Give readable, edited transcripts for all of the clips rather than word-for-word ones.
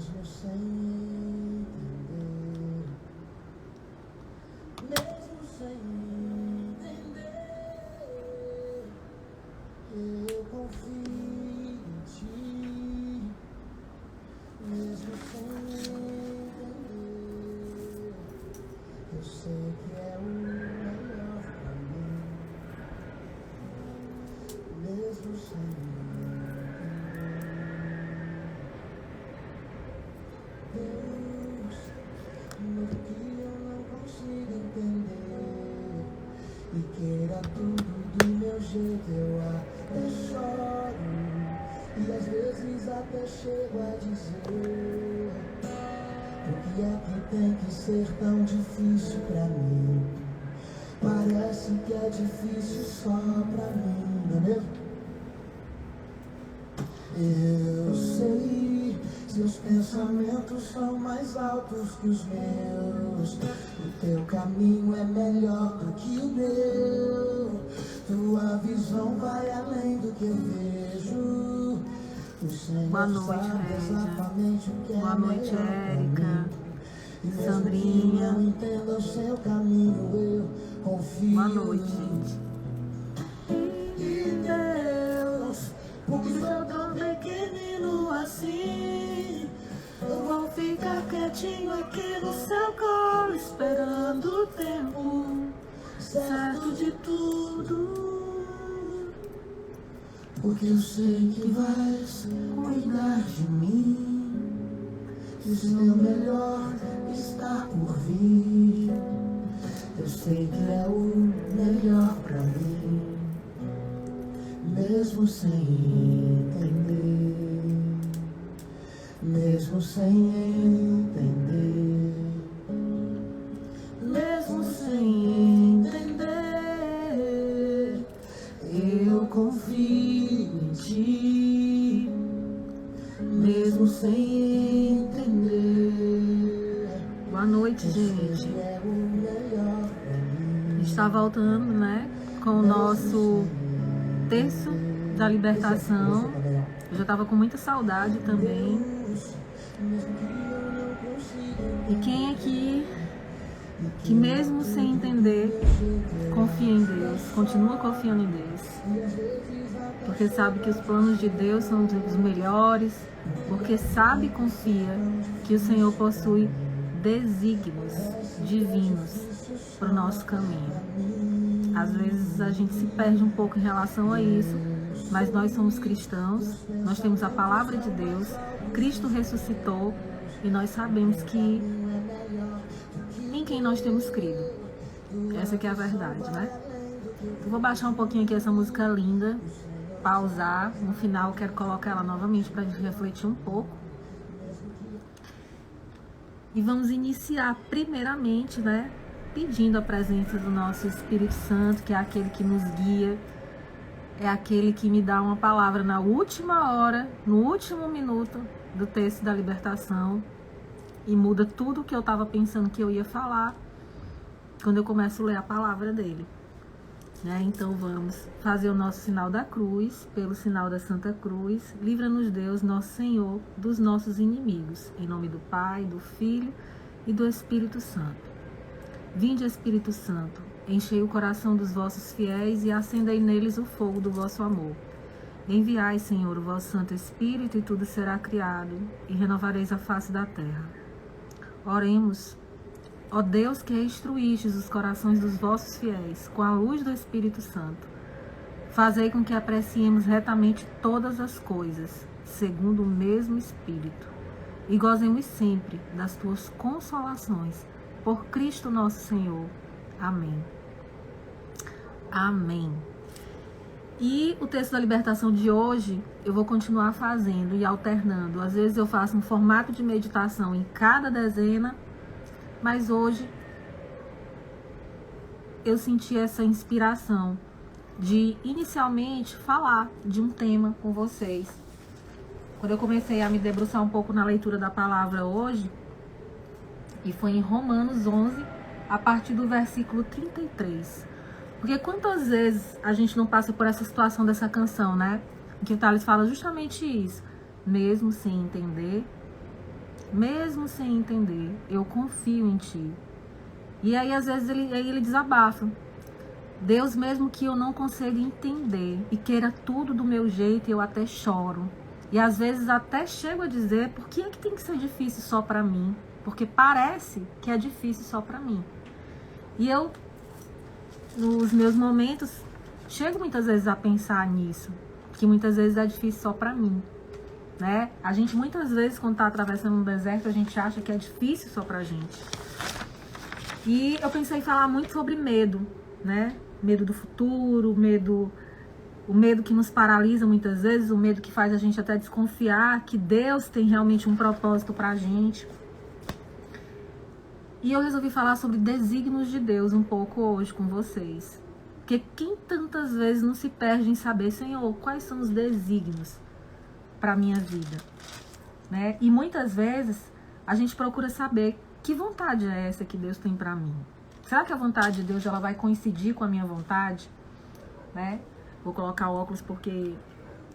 mesmo sem entender, mesmo sem entender, eu confio em ti, mesmo sem entender, eu sei que é o melhor pra mim, mesmo sem Deus, no que eu não consigo entender e queira tudo do meu jeito, eu até choro e às vezes até chego a dizer: por que é que tem que ser tão difícil pra mim? Parece que é difícil só pra mim, não é mesmo? Eu sei, seus pensamentos são mais altos que os meus, o teu caminho é melhor do que o meu, tua visão vai além do que eu vejo. O Senhor Boa noite, sabe exatamente o que é boa noite, melhor pra Érica, mim. E Sandrinha. mesmo que eu não entenda o seu caminho, eu confio. Boa noite, gente. E Deus, porque sou tão pequenino assim, eu vou ficar quietinho aqui no seu colo, esperando o tempo certo de tudo, porque eu sei que vais cuidar de mim, que o seu melhor está por vir. Eu sei que é o melhor pra mim, mesmo sem entender, mesmo sem entender, mesmo sem entender, eu confio em ti, mesmo sem entender. Boa noite, gente. É o melhor pra mim. A gente está voltando, né, com o nosso terço da libertação. Eu já estava com muita saudade também. E quem aqui que mesmo sem entender confia em Deus, continua confiando em Deus, porque sabe que os planos de Deus são os melhores, porque sabe e confia que o Senhor possui desígnios divinos para o nosso caminho. Às vezes a gente se perde um pouco em relação a isso, mas nós somos cristãos, nós temos a palavra de Deus, Cristo ressuscitou e nós sabemos que em quem nós temos crido. Essa que é a verdade, né? Eu vou baixar um pouquinho aqui essa música linda, pausar, no final quero colocar ela novamente para a gente refletir um pouco. E vamos iniciar primeiramente, né, pedindo a presença do nosso Espírito Santo, que é aquele que nos guia, é aquele que me dá uma palavra na última hora, no último minuto do texto da libertação, e muda tudo o que eu estava pensando que eu ia falar quando eu começo a ler a palavra dele. Né? Então vamos fazer o nosso sinal da cruz, pelo sinal da Santa Cruz. Livra-nos Deus, nosso Senhor, dos nossos inimigos. Em nome do Pai, do Filho e do Espírito Santo. Vinde, Espírito Santo, enchei o coração dos vossos fiéis e acendei neles o fogo do vosso amor. Enviai, Senhor, o vosso Santo Espírito, e tudo será criado, e renovareis a face da terra. Oremos. Ó Deus, que instruístes os corações dos vossos fiéis com a luz do Espírito Santo, fazei com que apreciemos retamente todas as coisas, segundo o mesmo Espírito, e gozemos sempre das tuas consolações, por Cristo nosso Senhor. Amém. Amém. E o texto da libertação de hoje, eu vou continuar fazendo e alternando. Às vezes eu faço um formato de meditação em cada dezena, mas hoje eu senti essa inspiração de inicialmente falar de um tema com vocês. Quando eu comecei a me debruçar um pouco na leitura da palavra hoje, e foi em Romanos 11, a partir do versículo 33. Porque quantas vezes a gente não passa por essa situação dessa canção, né? Em que o Thales fala justamente isso. Mesmo sem entender, mesmo sem entender, eu confio em ti. E aí às vezes ele desabafa. Deus, mesmo que eu não consiga entender e queira tudo do meu jeito, eu até choro. E às vezes até chego a dizer, por que é que tem que ser difícil só para mim? Porque parece que é difícil só para mim. E eu, nos meus momentos, chego muitas vezes a pensar nisso, que muitas vezes é difícil só para mim, né? A gente muitas vezes, quando está atravessando um deserto, a gente acha que é difícil só pra gente. E eu pensei em falar muito sobre medo, né? Medo do futuro, o medo que nos paralisa muitas vezes, o medo que faz a gente até desconfiar que Deus tem realmente um propósito pra gente. E eu resolvi falar sobre desígnios de Deus um pouco hoje com vocês. Porque quem tantas vezes não se perde em saber, Senhor, quais são os desígnios para a minha vida, né? E muitas vezes a gente procura saber que vontade é essa que Deus tem para mim. Será que a vontade de Deus ela vai coincidir com a minha vontade, né? Vou colocar óculos porque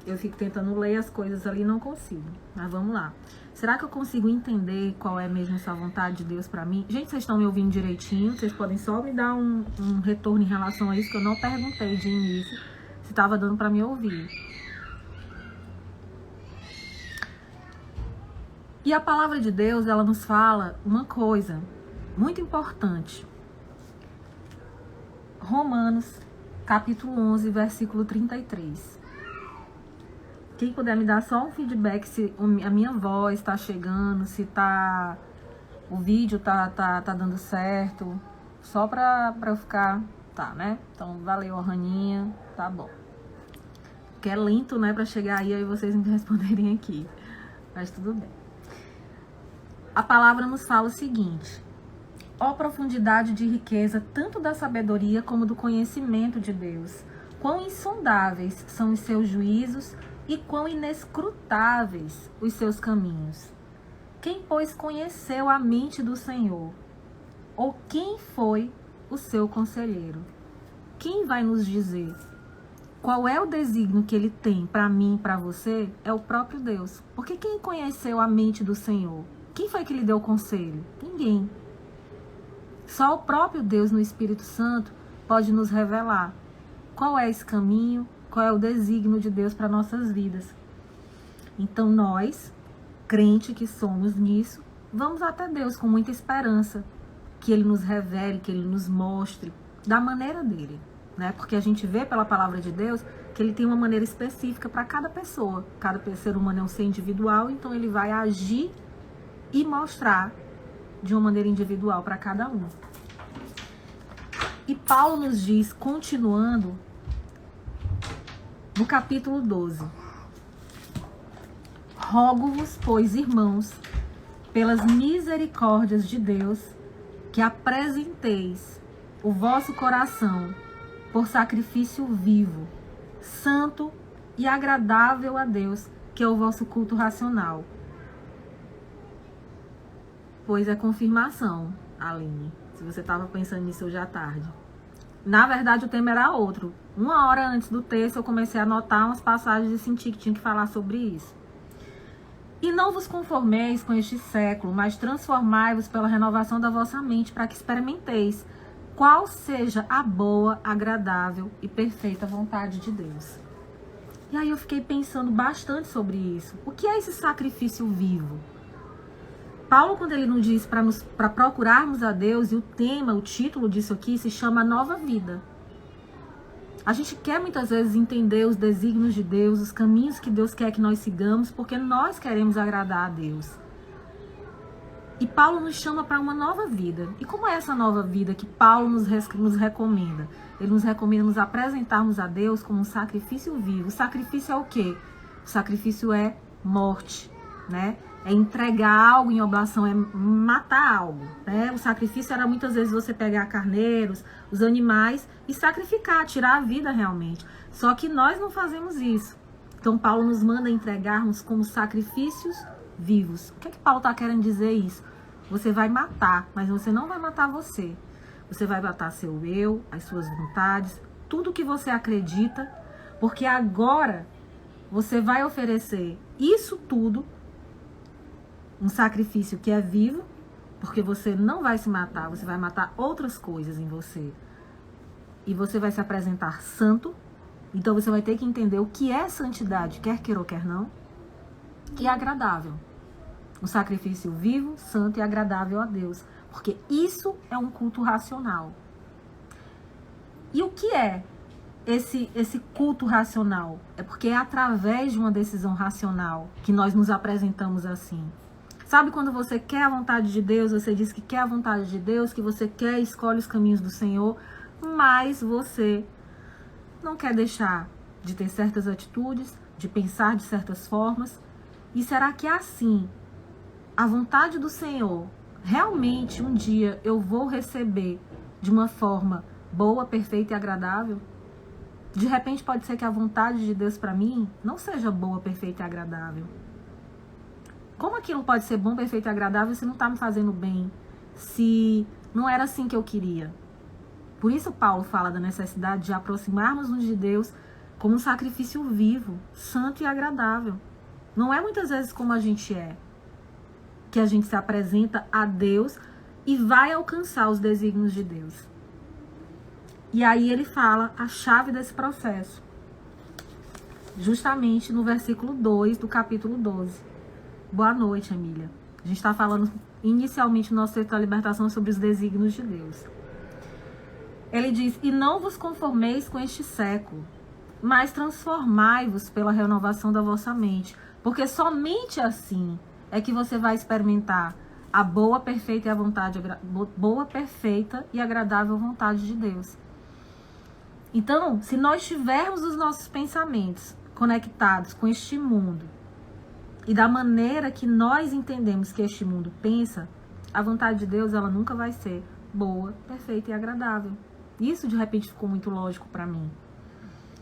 eu fico tentando ler as coisas ali e não consigo. Mas vamos lá. Será que eu consigo entender qual é mesmo essa vontade de Deus para mim? Gente, vocês estão me ouvindo direitinho? Vocês podem só me dar um retorno em relação a isso, que eu não perguntei de início se estava dando para me ouvir. E a palavra de Deus, ela nos fala uma coisa muito importante. Romanos, capítulo 11, versículo 33. Quem puder me dar só um feedback se a minha voz está chegando, se tá, o vídeo tá dando certo, só pra eu ficar, tá, né? Então, valeu, Raninha, tá bom. Porque é lento, né, pra chegar aí vocês me responderem aqui, mas tudo bem. A palavra nos fala o seguinte: ó profundidade de riqueza, tanto da sabedoria como do conhecimento de Deus. Quão insondáveis são os seus juízos e quão inescrutáveis os seus caminhos. Quem, pois, conheceu a mente do Senhor? Ou quem foi o seu conselheiro? Quem vai nos dizer qual é o desígnio que ele tem para mim e para você? É o próprio Deus. Porque quem conheceu a mente do Senhor? Quem foi que lhe deu o conselho? Ninguém. Só o próprio Deus no Espírito Santo pode nos revelar qual é esse caminho, qual é o desígnio de Deus para nossas vidas. Então nós, crente que somos nisso, vamos até Deus com muita esperança que Ele nos revele, que Ele nos mostre da maneira dele, né? Porque a gente vê pela palavra de Deus que Ele tem uma maneira específica para cada pessoa. Cada ser humano é um ser individual, então Ele vai agir e mostrar de uma maneira individual para cada um. E Paulo nos diz, continuando, no capítulo 12: rogo-vos, pois, irmãos, pelas misericórdias de Deus, que apresenteis o vosso coração por sacrifício vivo, santo e agradável a Deus, que é o vosso culto racional. Pois é confirmação, Aline. Se você estava pensando nisso hoje à tarde. Na verdade, o tema era outro. 1 hora antes do texto, eu comecei a anotar umas passagens e senti que tinha que falar sobre isso. E não vos conformeis com este século, mas transformai-vos pela renovação da vossa mente, para que experimenteis qual seja a boa, agradável e perfeita vontade de Deus. E aí eu fiquei pensando bastante sobre isso. O que é esse sacrifício vivo? Paulo, quando ele nos diz para procurarmos a Deus, e o tema, o título disso aqui se chama Nova Vida. A gente quer muitas vezes entender os desígnios de Deus, os caminhos que Deus quer que nós sigamos, porque nós queremos agradar a Deus. E Paulo nos chama para uma nova vida. E como é essa nova vida que Paulo nos recomenda? Ele nos recomenda nos apresentarmos a Deus como um sacrifício vivo. O sacrifício é o quê? O sacrifício é morte, né? É entregar algo em oblação, é matar algo, né? O sacrifício era muitas vezes você pegar carneiros, os animais e sacrificar, tirar a vida realmente. Só que nós não fazemos isso. Então Paulo nos manda entregarmos como sacrifícios vivos. O que é que Paulo está querendo dizer isso? Você vai matar, mas você não vai matar você. Você vai matar seu eu, as suas vontades, tudo que você acredita, porque agora você vai oferecer isso tudo um sacrifício que é vivo, porque você não vai se matar, você vai matar outras coisas em você. E você vai se apresentar santo, então você vai ter que entender o que é santidade, quer queira ou quer não, e agradável. Um sacrifício vivo, santo e agradável a Deus, porque isso é um culto racional. E o que é esse culto racional? É porque é através de uma decisão racional que nós nos apresentamos assim. Sabe quando você quer a vontade de Deus, você diz que quer a vontade de Deus, que você quer e escolhe os caminhos do Senhor, mas você não quer deixar de ter certas atitudes, de pensar de certas formas. E será que é assim? A vontade do Senhor, realmente um dia eu vou receber de uma forma boa, perfeita e agradável? De repente pode ser que a vontade de Deus para mim não seja boa, perfeita e agradável. Como aquilo pode ser bom, perfeito e agradável se não está me fazendo bem? Se não era assim que eu queria? Por isso Paulo fala da necessidade de aproximarmos-nos de Deus como um sacrifício vivo, santo e agradável. Não é muitas vezes como a gente é, que a gente se apresenta a Deus e vai alcançar os desígnios de Deus. E aí ele fala a chave desse processo, justamente no versículo 2 do capítulo 12. Boa noite, Emília. A gente está falando inicialmente no nosso texto da libertação sobre os desígnios de Deus. Ele diz, e não vos conformeis com este século, mas transformai-vos pela renovação da vossa mente, porque somente assim é que você vai experimentar a boa, perfeita e agradável vontade de Deus. Então, se nós tivermos os nossos pensamentos conectados com este mundo e da maneira que nós entendemos que este mundo pensa, a vontade de Deus ela nunca vai ser boa, perfeita e agradável. Isso de repente ficou muito lógico para mim.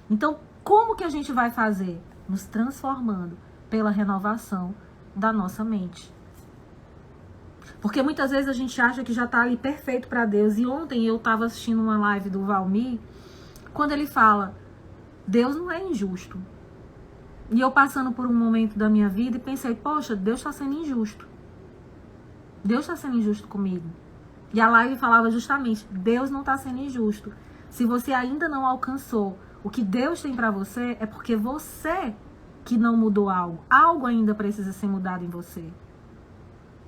Então, como que a gente vai fazer? Nos transformando pela renovação da nossa mente. Porque muitas vezes a gente acha que já está ali perfeito para Deus. E ontem eu estava assistindo uma live do Valmir, quando ele fala, Deus não é injusto. E eu passando por um momento da minha vida e pensei, poxa, Deus está sendo injusto. Deus está sendo injusto comigo. E a live falava justamente, Deus não está sendo injusto. Se você ainda não alcançou o que Deus tem para você, é porque você que não mudou algo. Algo ainda precisa ser mudado em você.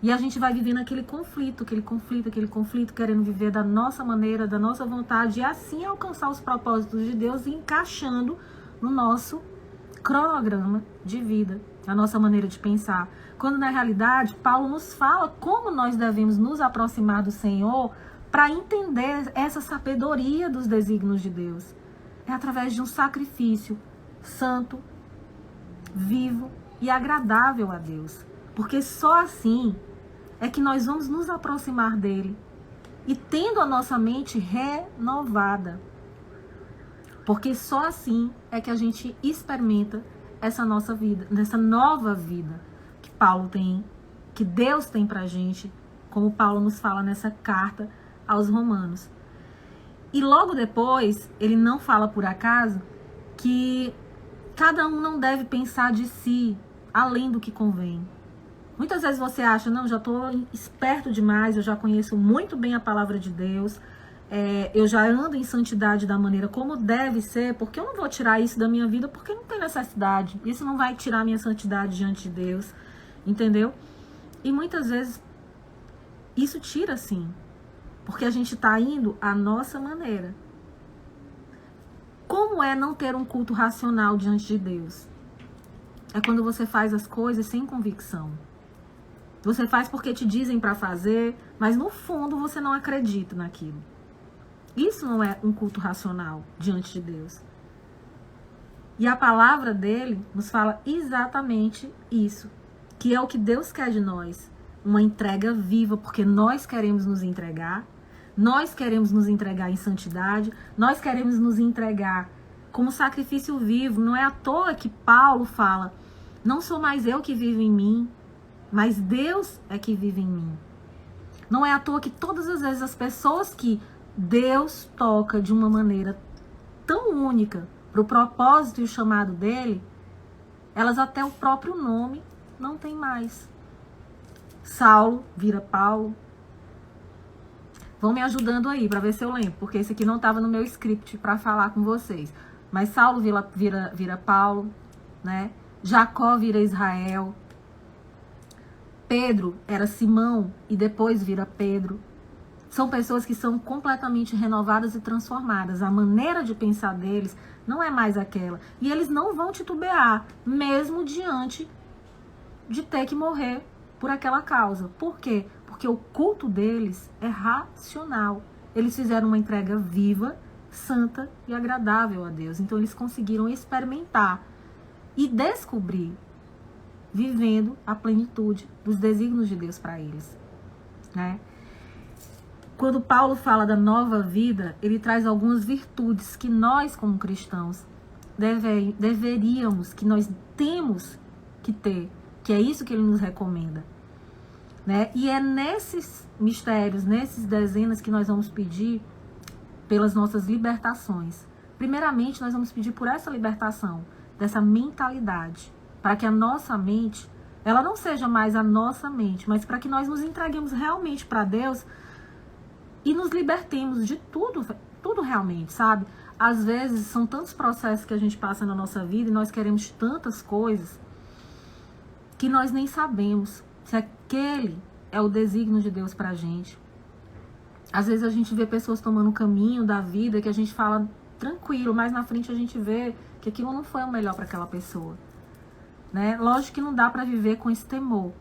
E a gente vai vivendo aquele conflito, querendo viver da nossa maneira, da nossa vontade, e assim alcançar os propósitos de Deus e encaixando no nosso cronograma de vida, a nossa maneira de pensar. Quando na realidade, Paulo nos fala como nós devemos nos aproximar do Senhor para entender essa sabedoria dos desígnios de Deus. É através de um sacrifício santo, vivo e agradável a Deus. Porque só assim é que nós vamos nos aproximar dele e tendo a nossa mente renovada. Porque só assim é que a gente experimenta essa nossa vida, nessa nova vida que Paulo tem, que Deus tem pra gente, como Paulo nos fala nessa carta aos Romanos. E logo depois, ele não fala por acaso que cada um não deve pensar de si além do que convém. Muitas vezes você acha, não, já estou esperto demais, eu já conheço muito bem a palavra de Deus, eu já ando em santidade da maneira como deve ser, porque eu não vou tirar isso da minha vida, porque não tem necessidade. Isso não vai tirar a minha santidade diante de Deus, entendeu? E muitas vezes isso tira sim, porque a gente está indo à nossa maneira. Como é não ter um culto racional diante de Deus? É quando você faz as coisas sem convicção. Você faz porque te dizem para fazer, mas no fundo você não acredita naquilo. Isso não é um culto racional diante de Deus. E a palavra dele nos fala exatamente isso, que é o que Deus quer de nós. Uma entrega viva, porque nós queremos nos entregar em santidade, nós queremos nos entregar como sacrifício vivo. Não é à toa que Paulo fala, não sou mais eu que vivo em mim, mas Deus é que vive em mim. Não é à toa que todas as vezes as pessoas que Deus toca de uma maneira tão única para o propósito e o chamado dele, elas até o próprio nome não tem mais. Saulo vira Paulo. Vão me ajudando aí para ver se eu lembro, porque esse aqui não estava no meu script para falar com vocês. Mas Saulo vira Paulo, né? Jacó vira Israel. Pedro era Simão e depois vira Pedro. São pessoas que são completamente renovadas e transformadas. A maneira de pensar deles não é mais aquela. E eles não vão titubear, mesmo diante de ter que morrer por aquela causa. Por quê? Porque o culto deles é racional. Eles fizeram uma entrega viva, santa e agradável a Deus. Então eles conseguiram experimentar e descobrir, vivendo a plenitude dos desígnios de Deus para eles, né? Quando Paulo fala da nova vida, ele traz algumas virtudes que nós, como cristãos, deveríamos, que nós temos que ter, que é isso que ele nos recomenda, né? E é nesses mistérios, nesses dezenas que nós vamos pedir pelas nossas libertações. Primeiramente, nós vamos pedir por essa libertação, dessa mentalidade, para que a nossa mente, ela não seja mais a nossa mente, mas para que nós nos entreguemos realmente para Deus e nos libertemos de tudo realmente, sabe? Às vezes são tantos processos que a gente passa na nossa vida e nós queremos tantas coisas que nós nem sabemos se aquele é o desígnio de Deus pra gente. Às vezes a gente vê pessoas tomando um caminho da vida que a gente fala tranquilo, mas na frente a gente vê que aquilo não foi o melhor para aquela pessoa, né? Lógico que não dá para viver com esse temor.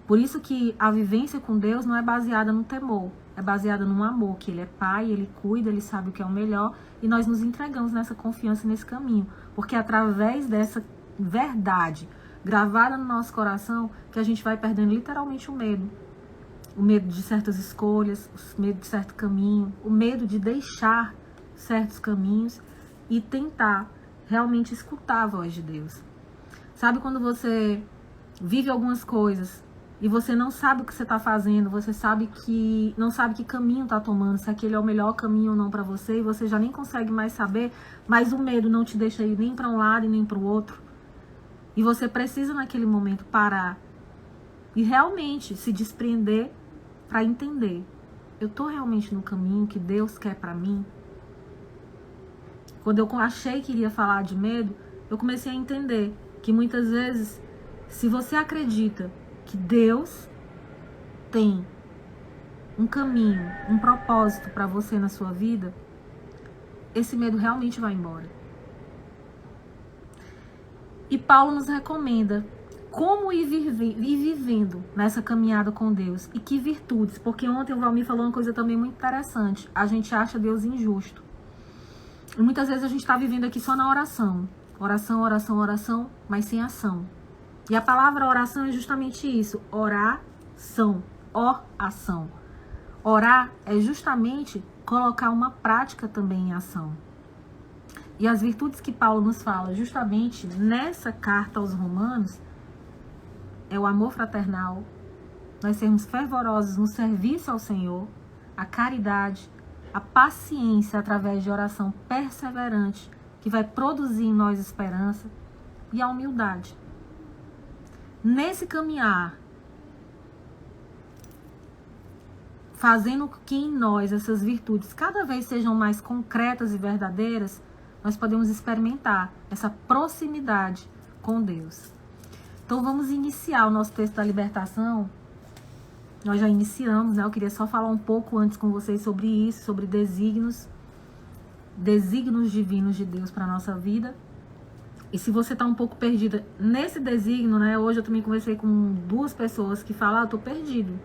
Por isso que a vivência com Deus não é baseada no temor, é baseada no amor, que Ele é Pai, Ele cuida, Ele sabe o que é o melhor, e nós nos entregamos nessa confiança, nesse caminho, porque é através dessa verdade gravada no nosso coração que a gente vai perdendo literalmente o medo de certas escolhas, o medo de certo caminho, o medo de deixar certos caminhos e tentar realmente escutar a voz de Deus. Sabe quando você vive algumas coisas e você não sabe o que você está fazendo, você não sabe que caminho está tomando, se aquele é o melhor caminho ou não para você, e você já nem consegue mais saber, mas o medo não te deixa ir nem para um lado e nem para o outro. E você precisa naquele momento parar e realmente se despreender para entender, eu estou realmente no caminho que Deus quer para mim? Quando eu achei que iria falar de medo, eu comecei a entender que muitas vezes, se você acredita que Deus tem um caminho, um propósito para você na sua vida, esse medo realmente vai embora. E Paulo nos recomenda como ir vivendo nessa caminhada com Deus e que virtudes, porque ontem o Valmir falou uma coisa também muito interessante, a gente acha Deus injusto. E muitas vezes a gente está vivendo aqui só na oração, oração, mas sem ação. E a palavra oração é justamente isso, oração, oração. Orar é justamente colocar uma prática também em ação. E as virtudes que Paulo nos fala justamente nessa carta aos Romanos é o amor fraternal, nós sermos fervorosos no serviço ao Senhor, a caridade, a paciência através de oração perseverante, que vai produzir em nós esperança, e a humildade. Nesse caminhar, fazendo que em nós essas virtudes cada vez sejam mais concretas e verdadeiras, nós podemos experimentar essa proximidade com Deus. Então vamos iniciar o nosso texto da libertação. Nós já iniciamos, né? Eu queria só falar um pouco antes com vocês sobre isso, sobre desígnios divinos de Deus para a nossa vida. E se você está um pouco perdida nesse desígnio, né? Hoje eu também conversei com 2 pessoas que falam, eu tô perdido.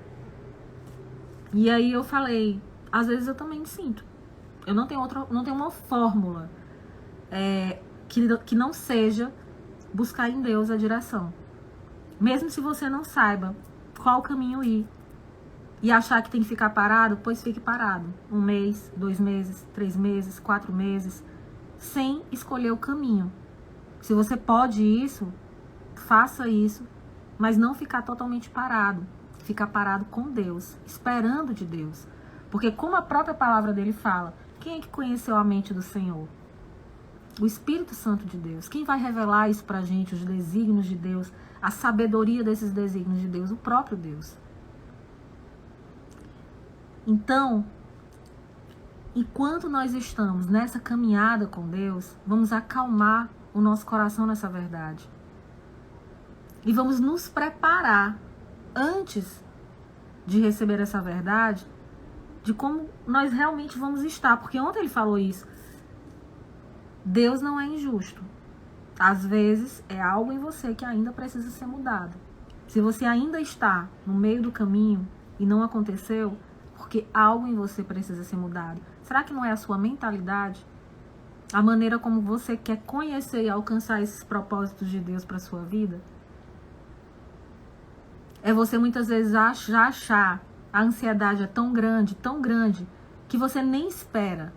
E aí eu falei, às vezes eu também me sinto. Eu não tenho uma fórmula que não seja buscar em Deus a direção. Mesmo se você não saiba qual caminho ir e achar que tem que ficar parado, pois fique parado. 1 mês, 2 meses, 3 meses, 4 meses, sem escolher o caminho. Se você pode isso, faça isso, mas não ficar totalmente parado. Ficar parado com Deus, esperando de Deus. Porque como a própria palavra dele fala, quem é que conheceu a mente do Senhor? O Espírito Santo de Deus. Quem vai revelar isso pra gente, os desígnios de Deus, a sabedoria desses desígnios de Deus? O próprio Deus. Então, enquanto nós estamos nessa caminhada com Deus, vamos acalmar o nosso coração nessa verdade. E vamos nos preparar antes de receber essa verdade, de como nós realmente vamos estar. Porque ontem ele falou isso. Deus não é injusto. Às vezes é algo em você que ainda precisa ser mudado. Se você ainda está no meio do caminho e não aconteceu, porque algo em você precisa ser mudado. Será que não é a sua mentalidade? A maneira como você quer conhecer e alcançar esses propósitos de Deus para a sua vida? É você muitas vezes achar a ansiedade é tão grande, que você nem espera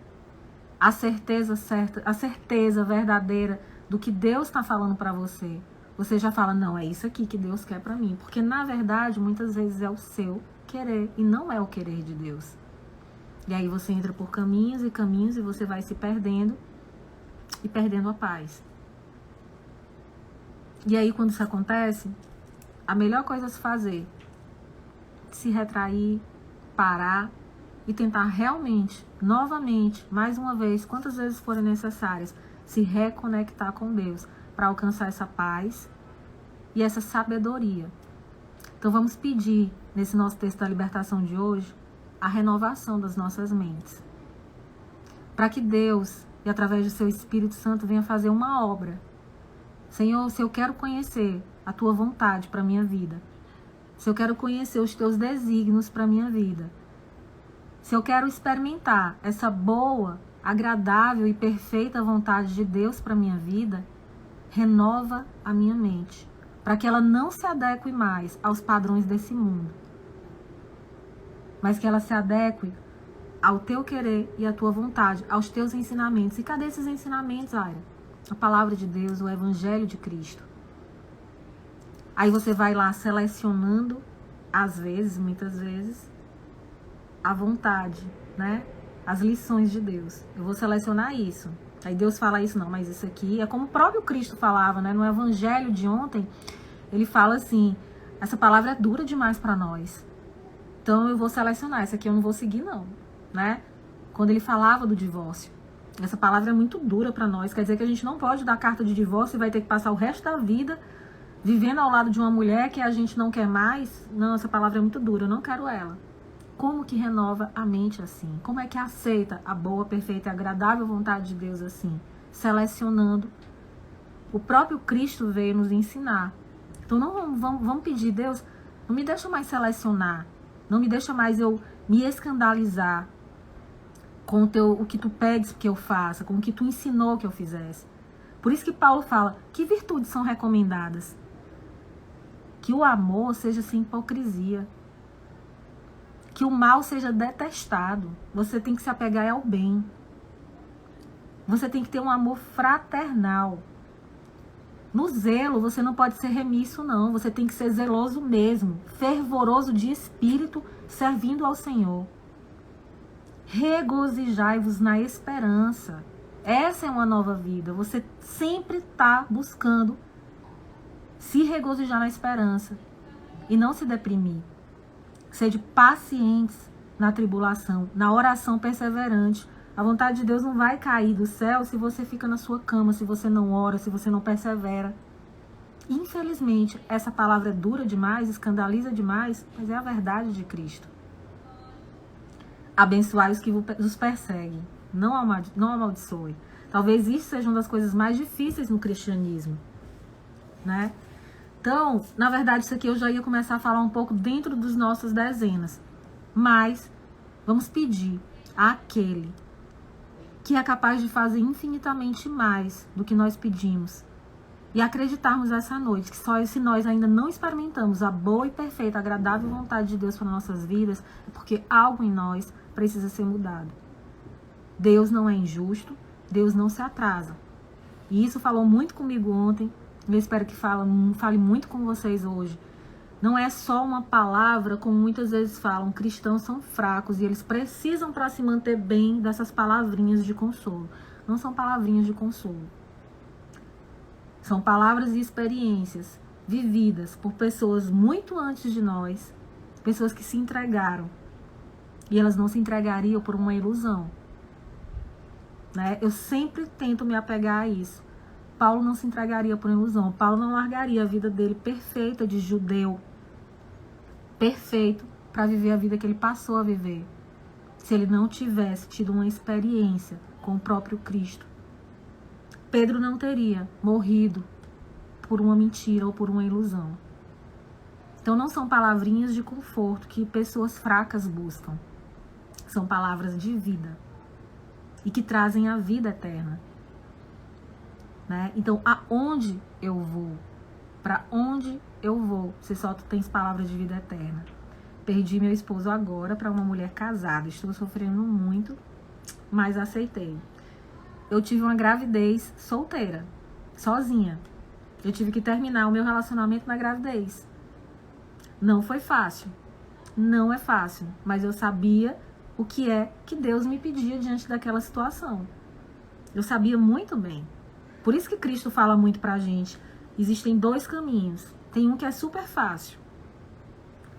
a certeza certa, a certeza verdadeira do que Deus está falando para você. Você já fala, não, é isso aqui que Deus quer para mim. Porque na verdade, muitas vezes é o seu querer e não é o querer de Deus. E aí você entra por caminhos e caminhos e você vai se perdendo e perdendo a paz. E aí quando isso acontece, a melhor coisa a se fazer, se retrair, parar e tentar realmente, novamente, mais uma vez, quantas vezes forem necessárias, se reconectar com Deus para alcançar essa paz e essa sabedoria. Então vamos pedir, nesse nosso texto da libertação de hoje, a renovação das nossas mentes. Para que Deus, e através do seu Espírito Santo, venha fazer uma obra. Senhor, se eu quero conhecer a tua vontade para a minha vida, se eu quero conhecer os teus desígnios para a minha vida, se eu quero experimentar essa boa, agradável e perfeita vontade de Deus para a minha vida, renova a minha mente, para que ela não se adeque mais aos padrões desse mundo, mas que ela se adeque ao teu querer e à tua vontade, aos teus ensinamentos. E cadê esses ensinamentos, Aira? A palavra de Deus, o Evangelho de Cristo. Aí você vai lá selecionando, às vezes, muitas vezes, a vontade, né? As lições de Deus. Eu vou selecionar isso. Aí Deus fala isso, não, mas isso aqui é como o próprio Cristo falava, né? No Evangelho de ontem, ele fala assim, essa palavra é dura demais para nós. Então eu vou selecionar, essa aqui eu não vou seguir não, né? Quando ele falava do divórcio. Essa palavra é muito dura para nós, quer dizer que a gente não pode dar carta de divórcio e vai ter que passar o resto da vida vivendo ao lado de uma mulher que a gente não quer mais. Não, essa palavra é muito dura, eu não quero ela. Como que renova a mente assim? Como é que aceita a boa, perfeita e agradável vontade de Deus assim? Selecionando. O próprio Cristo veio nos ensinar. Então não vamos pedir, Deus, não me deixa mais selecionar. Não me deixa mais eu me escandalizar com o que tu pedes que eu faça, com o que tu ensinou que eu fizesse. Por isso que Paulo fala, que virtudes são recomendadas? Que o amor seja sem hipocrisia. Que o mal seja detestado. Você tem que se apegar ao bem. Você tem que ter um amor fraternal. No zelo, você não pode ser remisso, não. Você tem que ser zeloso mesmo. Fervoroso de espírito, servindo ao Senhor. Regozijai-vos na esperança. Essa é uma nova vida. Você sempre está buscando se regozijar na esperança. E não se deprimir. Sede pacientes na tribulação, na oração perseverante. A vontade de Deus não vai cair do céu se você fica na sua cama, se você não ora, se você não persevera. Infelizmente, essa palavra é dura demais, escandaliza demais, mas é a verdade de Cristo. Abençoai os que os perseguem, não amaldiçoe. Talvez isso seja uma das coisas mais difíceis no cristianismo, né? Então, na verdade, isso aqui eu já ia começar a falar um pouco dentro dos nossas dezenas. Mas, vamos pedir àquele que é capaz de fazer infinitamente mais do que nós pedimos. E acreditarmos essa noite que só se nós ainda não experimentamos a boa e perfeita, agradável vontade de Deus para nossas vidas, é porque algo em nós precisa ser mudado. Deus não é injusto, Deus não se atrasa. E isso falou muito comigo ontem. Eu espero que fale muito com vocês hoje. Não é só uma palavra, como muitas vezes falam, cristãos são fracos e eles precisam, para se manter bem, dessas palavrinhas de consolo. não são palavrinhas de consolo. São palavras e experiências vividas por pessoas muito antes de nós, pessoas que se entregaram. E elas não se entregariam por uma ilusão. Né? Eu sempre tento me apegar a isso. Paulo não se entregaria por ilusão. Paulo não largaria a vida dele perfeita de judeu, perfeito, para viver a vida que ele passou a viver, se ele não tivesse tido uma experiência com o próprio Cristo. Pedro não teria morrido por uma mentira ou por uma ilusão. Então não são palavrinhas de conforto que pessoas fracas buscam. São palavras de vida e que trazem a vida eterna. Né? Então, aonde eu vou? Para onde eu vou se só tu tens palavras de vida eterna? Perdi meu esposo agora para uma mulher casada. Estou sofrendo muito, mas aceitei. Eu tive uma gravidez solteira, sozinha. Eu tive que terminar o meu relacionamento na gravidez. Não foi fácil. Não é fácil. Mas eu sabia o que é que Deus me pedia diante daquela situação. Eu sabia muito bem. Por isso que Cristo fala muito pra gente. Existem dois caminhos. Tem um que é super fácil.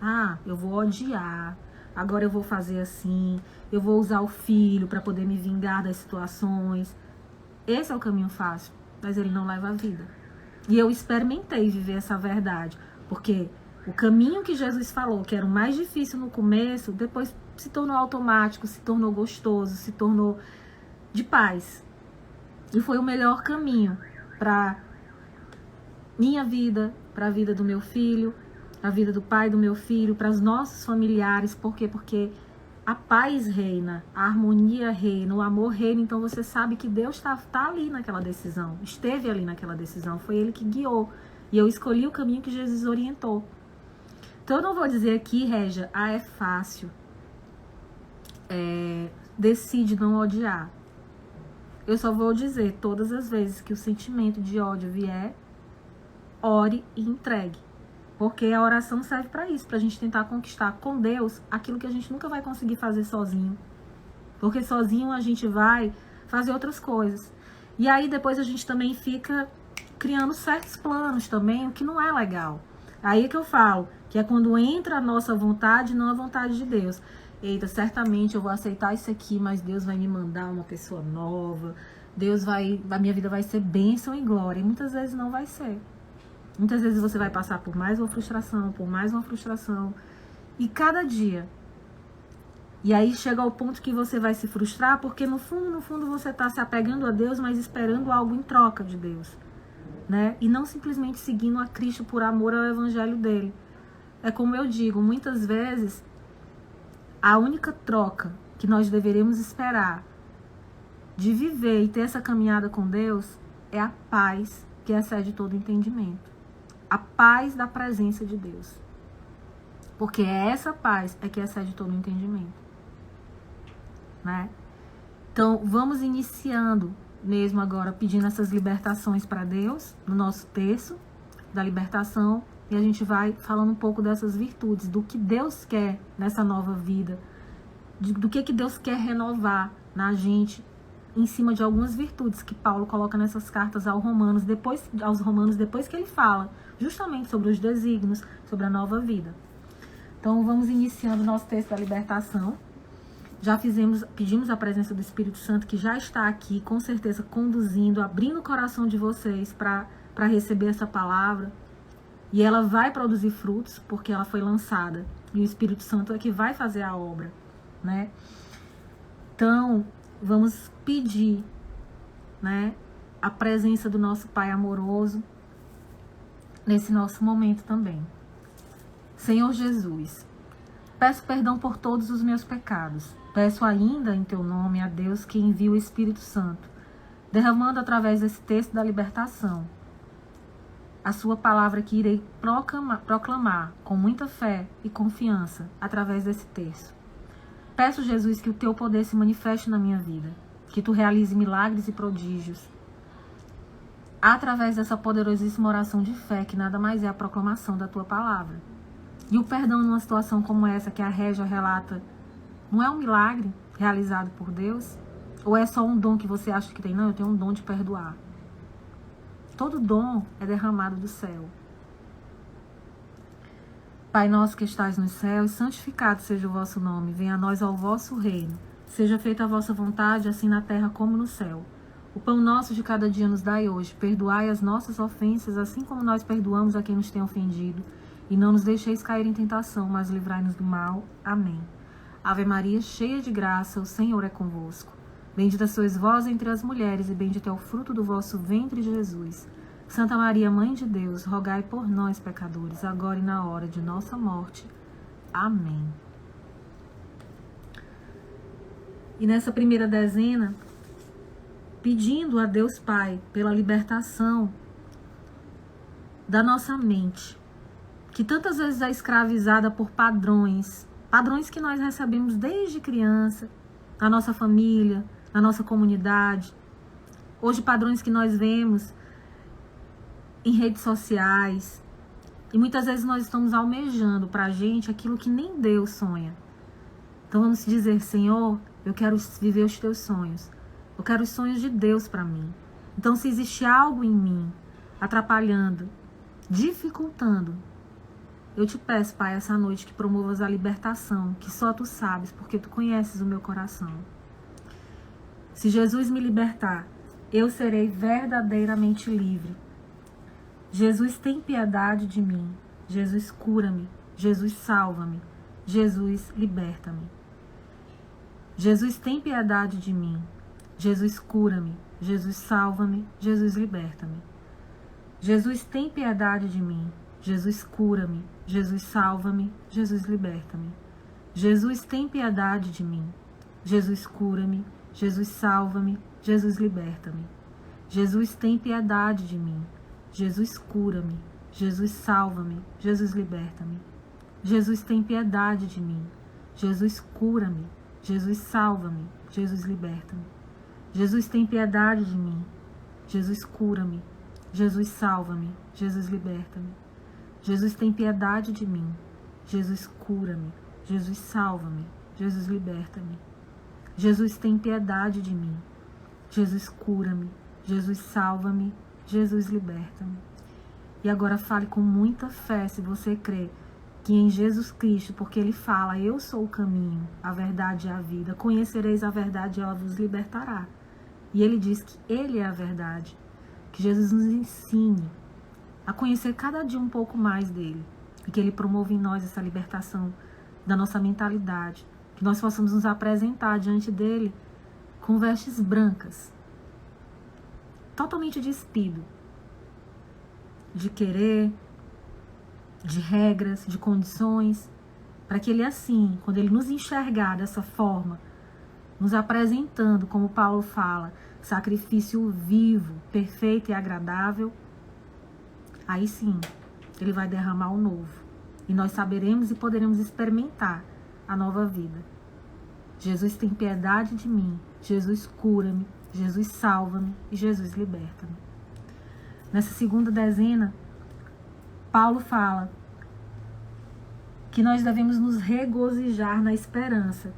Ah, eu vou odiar. Agora eu vou fazer assim. Eu vou usar o filho para poder me vingar das situações. Esse é o caminho fácil. Mas ele não leva a vida. E eu experimentei viver essa verdade. Porque o caminho que Jesus falou, que era o mais difícil no começo, depois se tornou automático, se tornou gostoso, se tornou de paz. E foi o melhor caminho para minha vida, para a vida do meu filho, a vida do pai do meu filho, para os nossos familiares. Por quê? Porque a paz reina, a harmonia reina, o amor reina. Então você sabe que Deus tá ali naquela decisão, esteve ali naquela decisão, foi Ele que guiou. E eu escolhi o caminho que Jesus orientou. Então eu não vou dizer aqui, Régia, é fácil. Decide não odiar. Eu só vou dizer, todas as vezes que o sentimento de ódio vier, ore e entregue. Porque a oração serve para isso, para a gente tentar conquistar com Deus aquilo que a gente nunca vai conseguir fazer sozinho. Porque sozinho a gente vai fazer outras coisas. E aí depois a gente também fica criando certos planos também, o que não é legal. Aí é que eu falo, que é quando entra a nossa vontade, não a vontade de Deus. Eita, certamente eu vou aceitar isso aqui, mas Deus vai me mandar uma pessoa nova. A minha vida vai ser bênção e glória. E muitas vezes não vai ser. Muitas vezes você vai passar por mais uma frustração, por mais uma frustração. E cada dia. E aí chega ao ponto que você vai se frustrar, porque no fundo você está se apegando a Deus, mas esperando algo em troca de Deus. Né? E não simplesmente seguindo a Cristo por amor ao evangelho dele. É como eu digo, muitas vezes a única troca que nós deveremos esperar de viver e ter essa caminhada com Deus é a paz que excede todo entendimento. A paz da presença de Deus. Porque essa paz é que excede todo entendimento. Né? Então, vamos iniciando mesmo agora, pedindo essas libertações para Deus, no nosso terço da libertação. E a gente vai falando um pouco dessas virtudes, do que Deus quer nessa nova vida, do que Deus quer renovar na gente, em cima de algumas virtudes que Paulo coloca nessas cartas aos Romanos, depois que ele fala justamente sobre os desígnios, sobre a nova vida. Então vamos iniciando o nosso texto da libertação. Já pedimos a presença do Espírito Santo, que já está aqui, com certeza conduzindo, abrindo o coração de vocês para receber essa palavra. E ela vai produzir frutos, porque ela foi lançada. E o Espírito Santo é que vai fazer a obra, né? Então, vamos pedir, né, a presença do nosso Pai amoroso nesse nosso momento também. Senhor Jesus, peço perdão por todos os meus pecados. Peço ainda em teu nome a Deus que envie o Espírito Santo, derramando através desse texto da libertação a sua palavra que irei proclamar com muita fé e confiança através desse texto. Peço, Jesus, que o teu poder se manifeste na minha vida, que tu realize milagres e prodígios através dessa poderosíssima oração de fé, que nada mais é a proclamação da tua palavra. E o perdão numa situação como essa que a Régia relata, não é um milagre realizado por Deus? Ou é só um dom que você acha que tem? Não, eu tenho um dom de perdoar. Todo dom é derramado do céu. Pai nosso que estais nos céus, santificado seja o vosso nome. Venha a nós ao vosso reino. Seja feita a vossa vontade, assim na terra como no céu. O pão nosso de cada dia nos dai hoje. Perdoai as nossas ofensas, assim como nós perdoamos a quem nos tem ofendido. E não nos deixeis cair em tentação, mas livrai-nos do mal. Amém. Ave Maria, cheia de graça, o Senhor é convosco. Bendita sois vós entre as mulheres, e bendito é o fruto do vosso ventre, Jesus. Santa Maria, Mãe de Deus, rogai por nós, pecadores, agora e na hora de nossa morte. Amém. E nessa primeira dezena, pedindo a Deus Pai pela libertação da nossa mente, que tantas vezes é escravizada por padrões que nós recebemos desde criança, na nossa família, na nossa comunidade. Hoje, padrões que nós vemos em redes sociais. E muitas vezes nós estamos almejando para a gente aquilo que nem Deus sonha. Então vamos dizer, Senhor, eu quero viver os teus sonhos. Eu quero os sonhos de Deus para mim. Então se existe algo em mim atrapalhando, dificultando, eu te peço, Pai, essa noite que promovas a libertação, que só tu sabes, porque tu conheces o meu coração. Se Jesus me libertar, eu serei verdadeiramente livre. Jesus, tem piedade de mim. Jesus, cura-me. Jesus, salva-me. Jesus, liberta-me. Jesus, tem piedade de mim. Jesus, cura-me. Jesus, salva-me. Jesus, liberta-me. Jesus, tem piedade de mim. Jesus, cura-me. Jesus, salva-me. Jesus, liberta-me. Jesus, tem piedade de mim. Jesus, cura-me. Jesus, salva-me. Jesus, liberta-me. Jesus, tem piedade de mim. Jesus, cura-me. Jesus, salva-me. Jesus, liberta-me. Jesus, tem piedade de mim. Jesus, cura-me. Jesus, salva-me. Jesus, liberta-me. Jesus, tem piedade de mim. Jesus, cura-me. Jesus, salva-me. Jesus, liberta-me. Jesus, tem piedade de mim. Jesus, cura-me. Jesus, salva-me. Jesus, liberta-me. Jesus, tem piedade de mim. Jesus, cura-me. Jesus, salva-me. Jesus, liberta-me. E agora fale com muita fé, se você crê que em Jesus Cristo, porque Ele fala, eu sou o caminho, a verdade e a vida, conhecereis a verdade e ela vos libertará. E Ele diz que Ele é a verdade, que Jesus nos ensine a conhecer cada dia um pouco mais dEle, e que Ele promova em nós essa libertação da nossa mentalidade, que nós possamos nos apresentar diante dEle com vestes brancas, totalmente despido de querer, de regras, de condições, para que Ele assim, quando Ele nos enxergar dessa forma, nos apresentando, como Paulo fala, sacrifício vivo, perfeito e agradável, aí sim, Ele vai derramar o novo. E nós saberemos e poderemos experimentar a nova vida. Jesus, tem piedade de mim. Jesus, cura-me. Jesus, salva-me. E Jesus, liberta-me. Nessa segunda dezena, Paulo fala que nós devemos nos regozijar na esperança.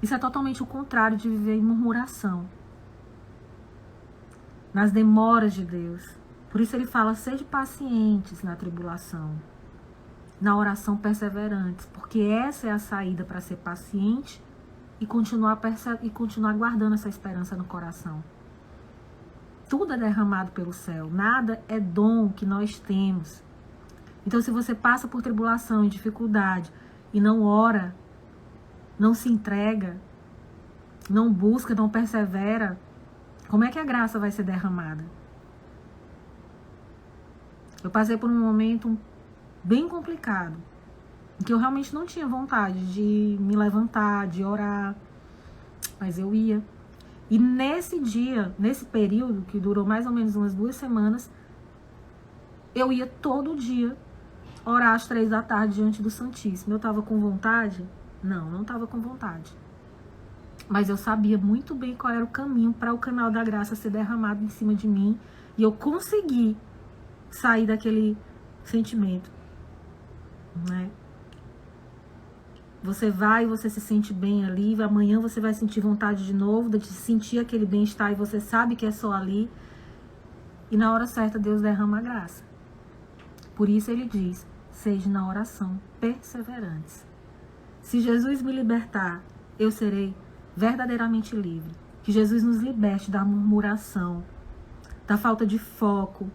Isso é totalmente o contrário de viver em murmuração, nas demoras de Deus. Por isso ele fala, sede pacientes na tribulação, na oração perseverantes, porque essa é a saída para ser paciente e continuar guardando essa esperança no coração. Tudo é derramado pelo céu, nada é dom que nós temos. Então, se você passa por tribulação e dificuldade e não ora, não se entrega, não busca, não persevera, como é que a graça vai ser derramada? Eu passei por um momento bem complicado, em que eu realmente não tinha vontade de me levantar, de orar, mas eu ia. E nesse dia, nesse período, que durou mais ou menos umas 2 semanas, eu ia todo dia orar às 3 da tarde diante do Santíssimo. Eu estava com vontade? Não estava com vontade. Mas eu sabia muito bem qual era o caminho para o canal da graça ser derramado em cima de mim. E eu consegui sair daquele sentimento, né? Você vai e você se sente bem ali, amanhã você vai sentir vontade de novo, de sentir aquele bem-estar e você sabe que é só ali. E na hora certa Deus derrama a graça. Por isso ele diz, seja na oração perseverantes. Se Jesus me libertar, eu serei verdadeiramente livre. Que Jesus nos liberte da murmuração, da falta de foco,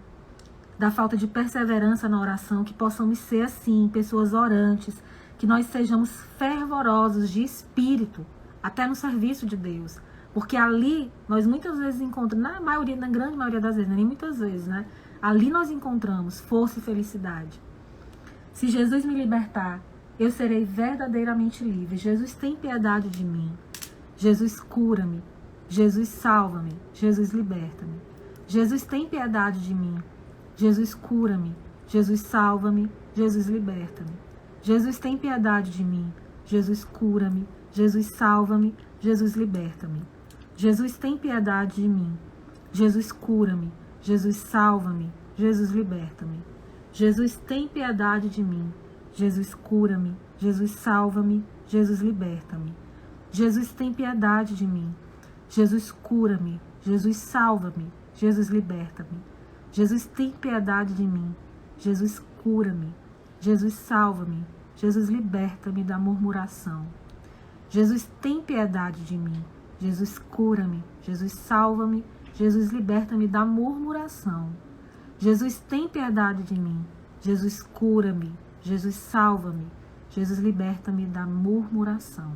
da falta de perseverança na oração, que possamos ser assim, pessoas orantes, que nós sejamos fervorosos de espírito, até no serviço de Deus. Porque ali nós muitas vezes encontramos, na grande maioria das vezes, nem muitas vezes, né? Ali nós encontramos força e felicidade. Se Jesus me libertar, eu serei verdadeiramente livre. Jesus tem piedade de mim. Jesus cura-me. Jesus salva-me. Jesus liberta-me. Jesus tem piedade de mim. Jesus cura-me. Jesus salva-me. Jesus liberta-me. Jesus tem piedade de mim. Jesus cura-me. Jesus salva-me. Jesus liberta-me. Jesus tem piedade de mim. Jesus cura-me. Jesus salva-me. Jesus liberta-me. Jesus tem piedade de mim. Jesus cura-me. Jesus salva-me. Jesus liberta-me. Jesus tem piedade de mim. Jesus cura-me. Jesus salva-me. Jesus liberta-me. Jesus tem piedade de mim. Jesus cura-me. Jesus salva-me. Jesus liberta-me da murmuração. Jesus tem piedade de mim. Jesus cura-me. Jesus salva-me. Jesus liberta-me da murmuração. Jesus tem piedade de mim. Jesus cura-me. Jesus salva-me. Jesus liberta-me da murmuração.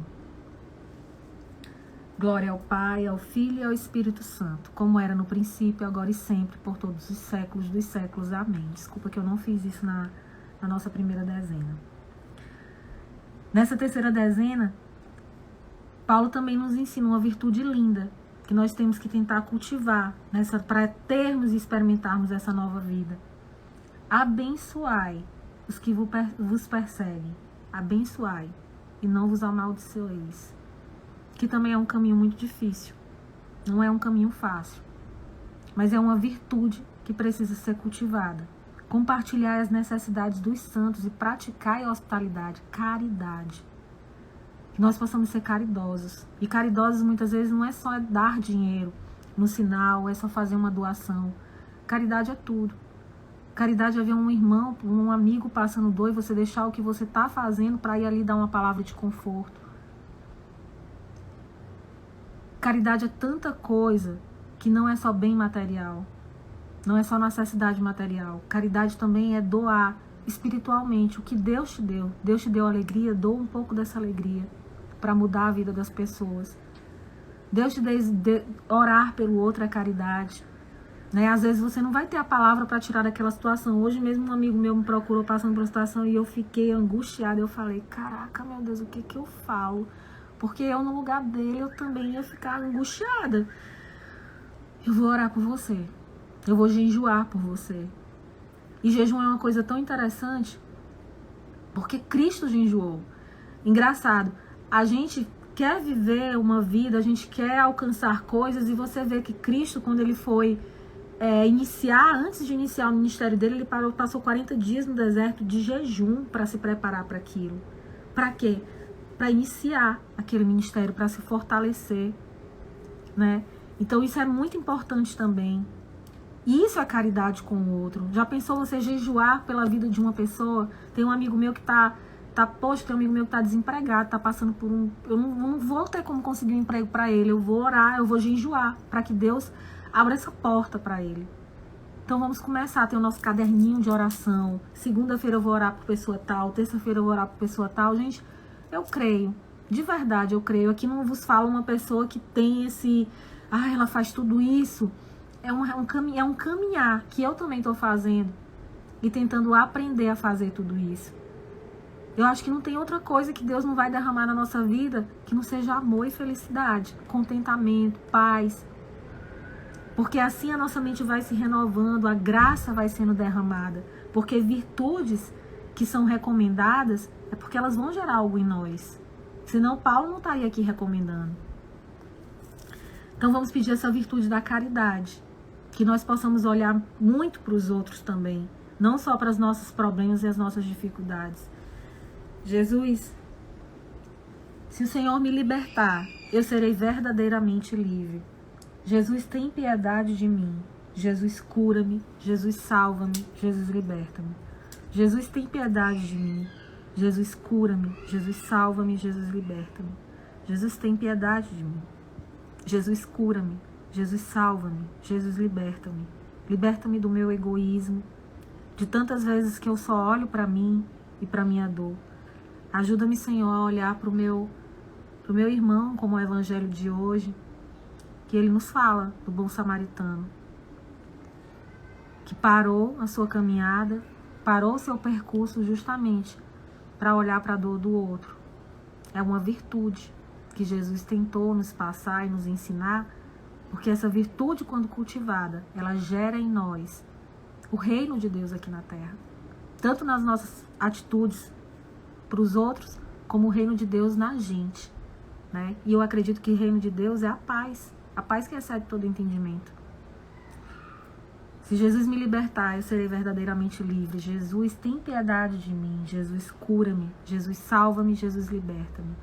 Glória ao Pai, ao Filho e ao Espírito Santo, como era no princípio, agora e sempre, por todos os séculos dos séculos. Amém. Desculpa que eu não fiz isso na nossa primeira dezena. Nessa terceira dezena, Paulo também nos ensina uma virtude linda, que nós temos que tentar cultivar para termos e experimentarmos essa nova vida. Abençoai os que vos perseguem. Abençoai e não vos amaldiçoeis. Que também é um caminho muito difícil. Não é um caminho fácil. Mas é uma virtude que precisa ser cultivada. Compartilhar as necessidades dos santos e praticar a hospitalidade, caridade. Que nós possamos ser caridosos. E caridosos muitas vezes não é só dar dinheiro no sinal, é só fazer uma doação. Caridade é tudo. Caridade é ver um irmão, um amigo passando dor e você deixar o que você está fazendo para ir ali dar uma palavra de conforto. Caridade é tanta coisa que não é só bem material. Não é só necessidade material. Caridade também é doar espiritualmente o que Deus te deu. Deus te deu alegria, doa um pouco dessa alegria para mudar a vida das pessoas. Deus te deu orar pelo outro é caridade. Né? Às vezes você não vai ter a palavra para tirar daquela situação. Hoje mesmo um amigo meu me procurou passando por uma situação e eu fiquei angustiada. Eu falei, caraca, meu Deus, o que que eu falo? Porque eu, no lugar dele, eu também ia ficar angustiada. Eu vou orar por você. Eu vou jejuar por você. E jejum é uma coisa tão interessante, porque Cristo jejuou. Engraçado, a gente quer viver uma vida, a gente quer alcançar coisas, e você vê que Cristo, quando ele foi antes de iniciar o ministério dele, ele passou 40 dias no deserto de jejum para se preparar para aquilo. Para quê? Para iniciar aquele ministério, para se fortalecer, né? Então isso é muito importante também. Isso é caridade com o outro. Já pensou você jejuar pela vida de uma pessoa? Tem um amigo meu que tem um amigo meu que tá desempregado, tá passando por eu não vou ter como conseguir um emprego para ele. Eu vou orar, eu vou jejuar para que Deus abra essa porta para ele. Então vamos começar a ter o nosso caderninho de oração. Segunda-feira eu vou orar por pessoa tal, terça-feira eu vou orar por pessoa tal. Gente, eu creio, de verdade eu creio. Aqui não vos fala uma pessoa que tem ela faz tudo isso. É um caminhar que eu também estou fazendo e tentando aprender a fazer tudo isso. Eu acho que não tem outra coisa que Deus não vai derramar na nossa vida que não seja amor e felicidade, contentamento, paz. Porque assim a nossa mente vai se renovando, a graça vai sendo derramada. Porque virtudes que são recomendadas é porque elas vão gerar algo em nós. Senão Paulo não estaria aqui recomendando. Então vamos pedir essa virtude da caridade. Que nós possamos olhar muito para os outros também. Não só para os nossos problemas e as nossas dificuldades. Jesus, Se o Senhor me libertar, eu serei verdadeiramente livre. Jesus, tem piedade de mim. Jesus, cura-me. Jesus, salva-me. Jesus, liberta-me. Jesus, tem piedade de mim. Jesus, cura-me. Jesus, salva-me. Jesus, liberta-me. Jesus, tem piedade de mim. Jesus, cura-me. Jesus, salva-me. Jesus, liberta-me. Liberta-me do meu egoísmo, de tantas vezes que eu só olho para mim e para minha dor. Ajuda-me, Senhor, a olhar para o meu irmão, como o evangelho de hoje, que ele nos fala do bom samaritano, que parou a sua caminhada, parou o seu percurso justamente para olhar para a dor do outro. É uma virtude que Jesus tentou nos passar e nos ensinar, porque essa virtude, quando cultivada, ela gera em nós o reino de Deus aqui na terra. Tanto nas nossas atitudes para os outros, como o reino de Deus na gente, né? E eu acredito que o reino de Deus é a paz que excede todo entendimento. Se Jesus me libertar, eu serei verdadeiramente livre. Jesus, tem piedade de mim. Jesus, cura-me. Jesus, salva-me. Jesus, liberta-me.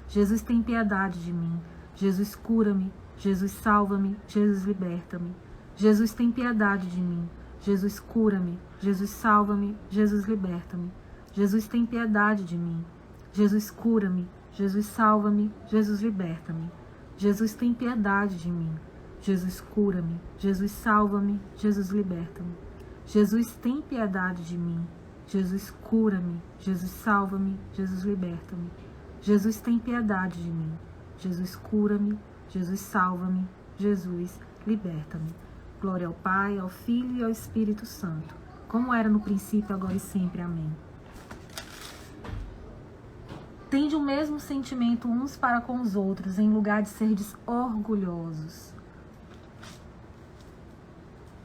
Jesus, tem piedade de mim. Jesus, cura-me. Jesus, salva-me. Jesus, liberta-me. Jesus, tem piedade de mim. Jesus, cura-me. Jesus, salva-me. Jesus, liberta-me. Jesus, tem piedade de mim. Jesus, cura-me. Jesus, salva-me. Jesus, liberta-me. Jesus, tem piedade de mim. Jesus, cura-me. Jesus, salva-me. Jesus, liberta-me. Jesus, tem piedade de mim. Jesus, cura-me. Jesus, salva-me. Jesus, liberta-me. Jesus, tem piedade de mim. Jesus, cura-me. Jesus, salva-me. Jesus, liberta-me. Glória ao Pai, ao Filho e ao Espírito Santo, como era no princípio, agora e sempre. Amém. Tende o mesmo sentimento uns para com os outros, em lugar de serdes orgulhosos.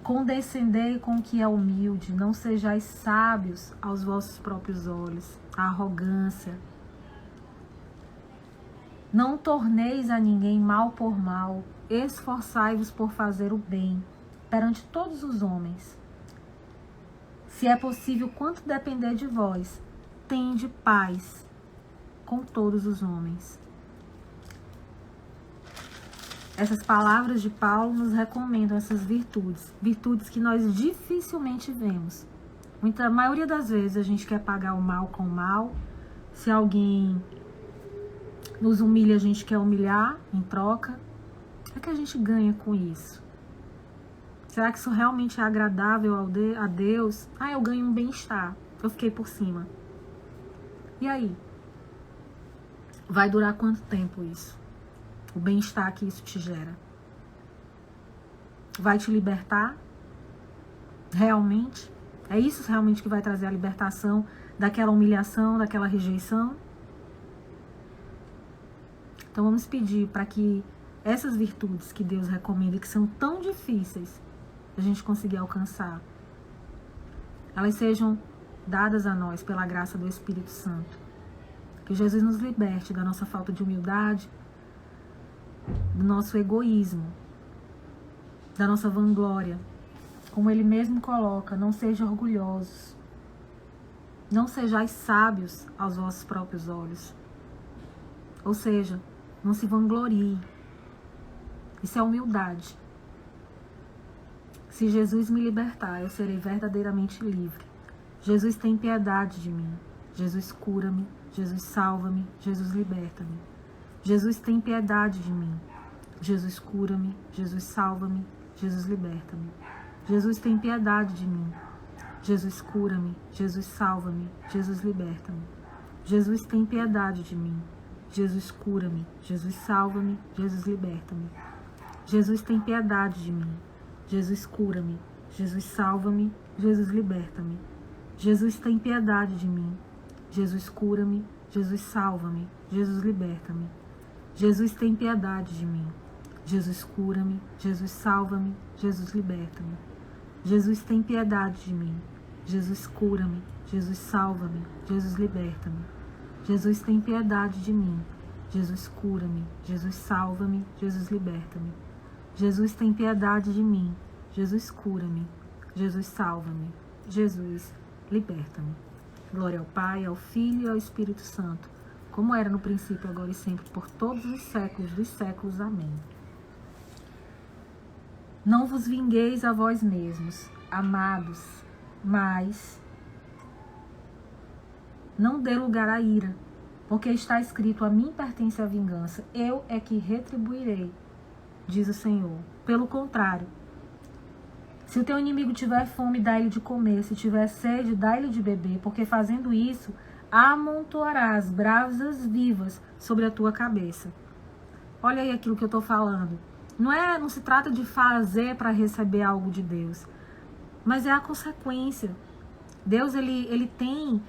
Condescendei com o que é humilde, não sejais sábios aos vossos próprios olhos. A arrogância. Não torneis a ninguém mal por mal, esforçai-vos por fazer o bem perante todos os homens. Se é possível, quanto depender de vós, tende paz com todos os homens. Essas palavras de Paulo nos recomendam essas virtudes que nós dificilmente vemos. A maioria das vezes a gente quer pagar o mal com o mal. Se alguém nos humilha, a gente quer humilhar em troca. O que é que a gente ganha com isso? Será que isso realmente é agradável a Deus? Eu ganho um bem-estar. Eu fiquei por cima. E aí? Vai durar quanto tempo isso? O bem-estar que isso te gera? Vai te libertar? Realmente? É isso realmente que vai trazer a libertação daquela humilhação, daquela rejeição? Então vamos pedir para que essas virtudes que Deus recomenda, que são tão difíceis a gente conseguir alcançar, elas sejam dadas a nós pela graça do Espírito Santo. Que Jesus nos liberte da nossa falta de humildade, do nosso egoísmo, da nossa vanglória. Como Ele mesmo coloca, não sejam orgulhosos. Não sejais sábios aos vossos próprios olhos. Ou seja, não se vanglorie. Isso é humildade. Se Jesus me libertar, eu serei verdadeiramente livre. Jesus, tem piedade de mim. Jesus, cura-me. Jesus, salva-me. Jesus, liberta-me. Jesus, tem piedade de mim. Jesus, cura-me. Jesus, salva-me. Jesus, liberta-me. Jesus, tem piedade de mim. Jesus, cura-me. Jesus, salva-me. Jesus, liberta-me. Jesus, tem piedade de mim. Jesus, cura-me. Jesus, salva-me. Jesus, liberta-me. Jesus, tem piedade de mim. Jesus, cura-me. Jesus, salva-me. Jesus, liberta-me. Jesus, tem piedade de mim. Jesus, cura-me. Jesus, salva-me. Jesus, liberta-me. Jesus, tem piedade de mim. Jesus, cura-me. Jesus, salva-me. Jesus, liberta-me. Jesus, tem piedade de mim. Jesus, cura-me. Jesus, salva-me. Jesus, liberta-me. Jesus, tem piedade de mim. Jesus, cura-me. Jesus, salva-me. Jesus, liberta-me. Jesus, tem piedade de mim. Jesus, cura-me. Jesus, salva-me. Jesus, liberta-me. Glória ao Pai, ao Filho e ao Espírito Santo, como era no princípio, agora e sempre, por todos os séculos dos séculos. Amém. Não vos vingueis a vós mesmos, amados, mas não dê lugar à ira, porque está escrito: a mim pertence a vingança, eu é que retribuirei, diz o Senhor. Pelo contrário, se o teu inimigo tiver fome, dá-lhe de comer, se tiver sede, dá-lhe de beber, porque fazendo isso, amontoarás brasas vivas sobre a tua cabeça. Olha aí aquilo que eu estou falando. Não se trata de fazer para receber algo de Deus, mas é a consequência. Deus, ele tem...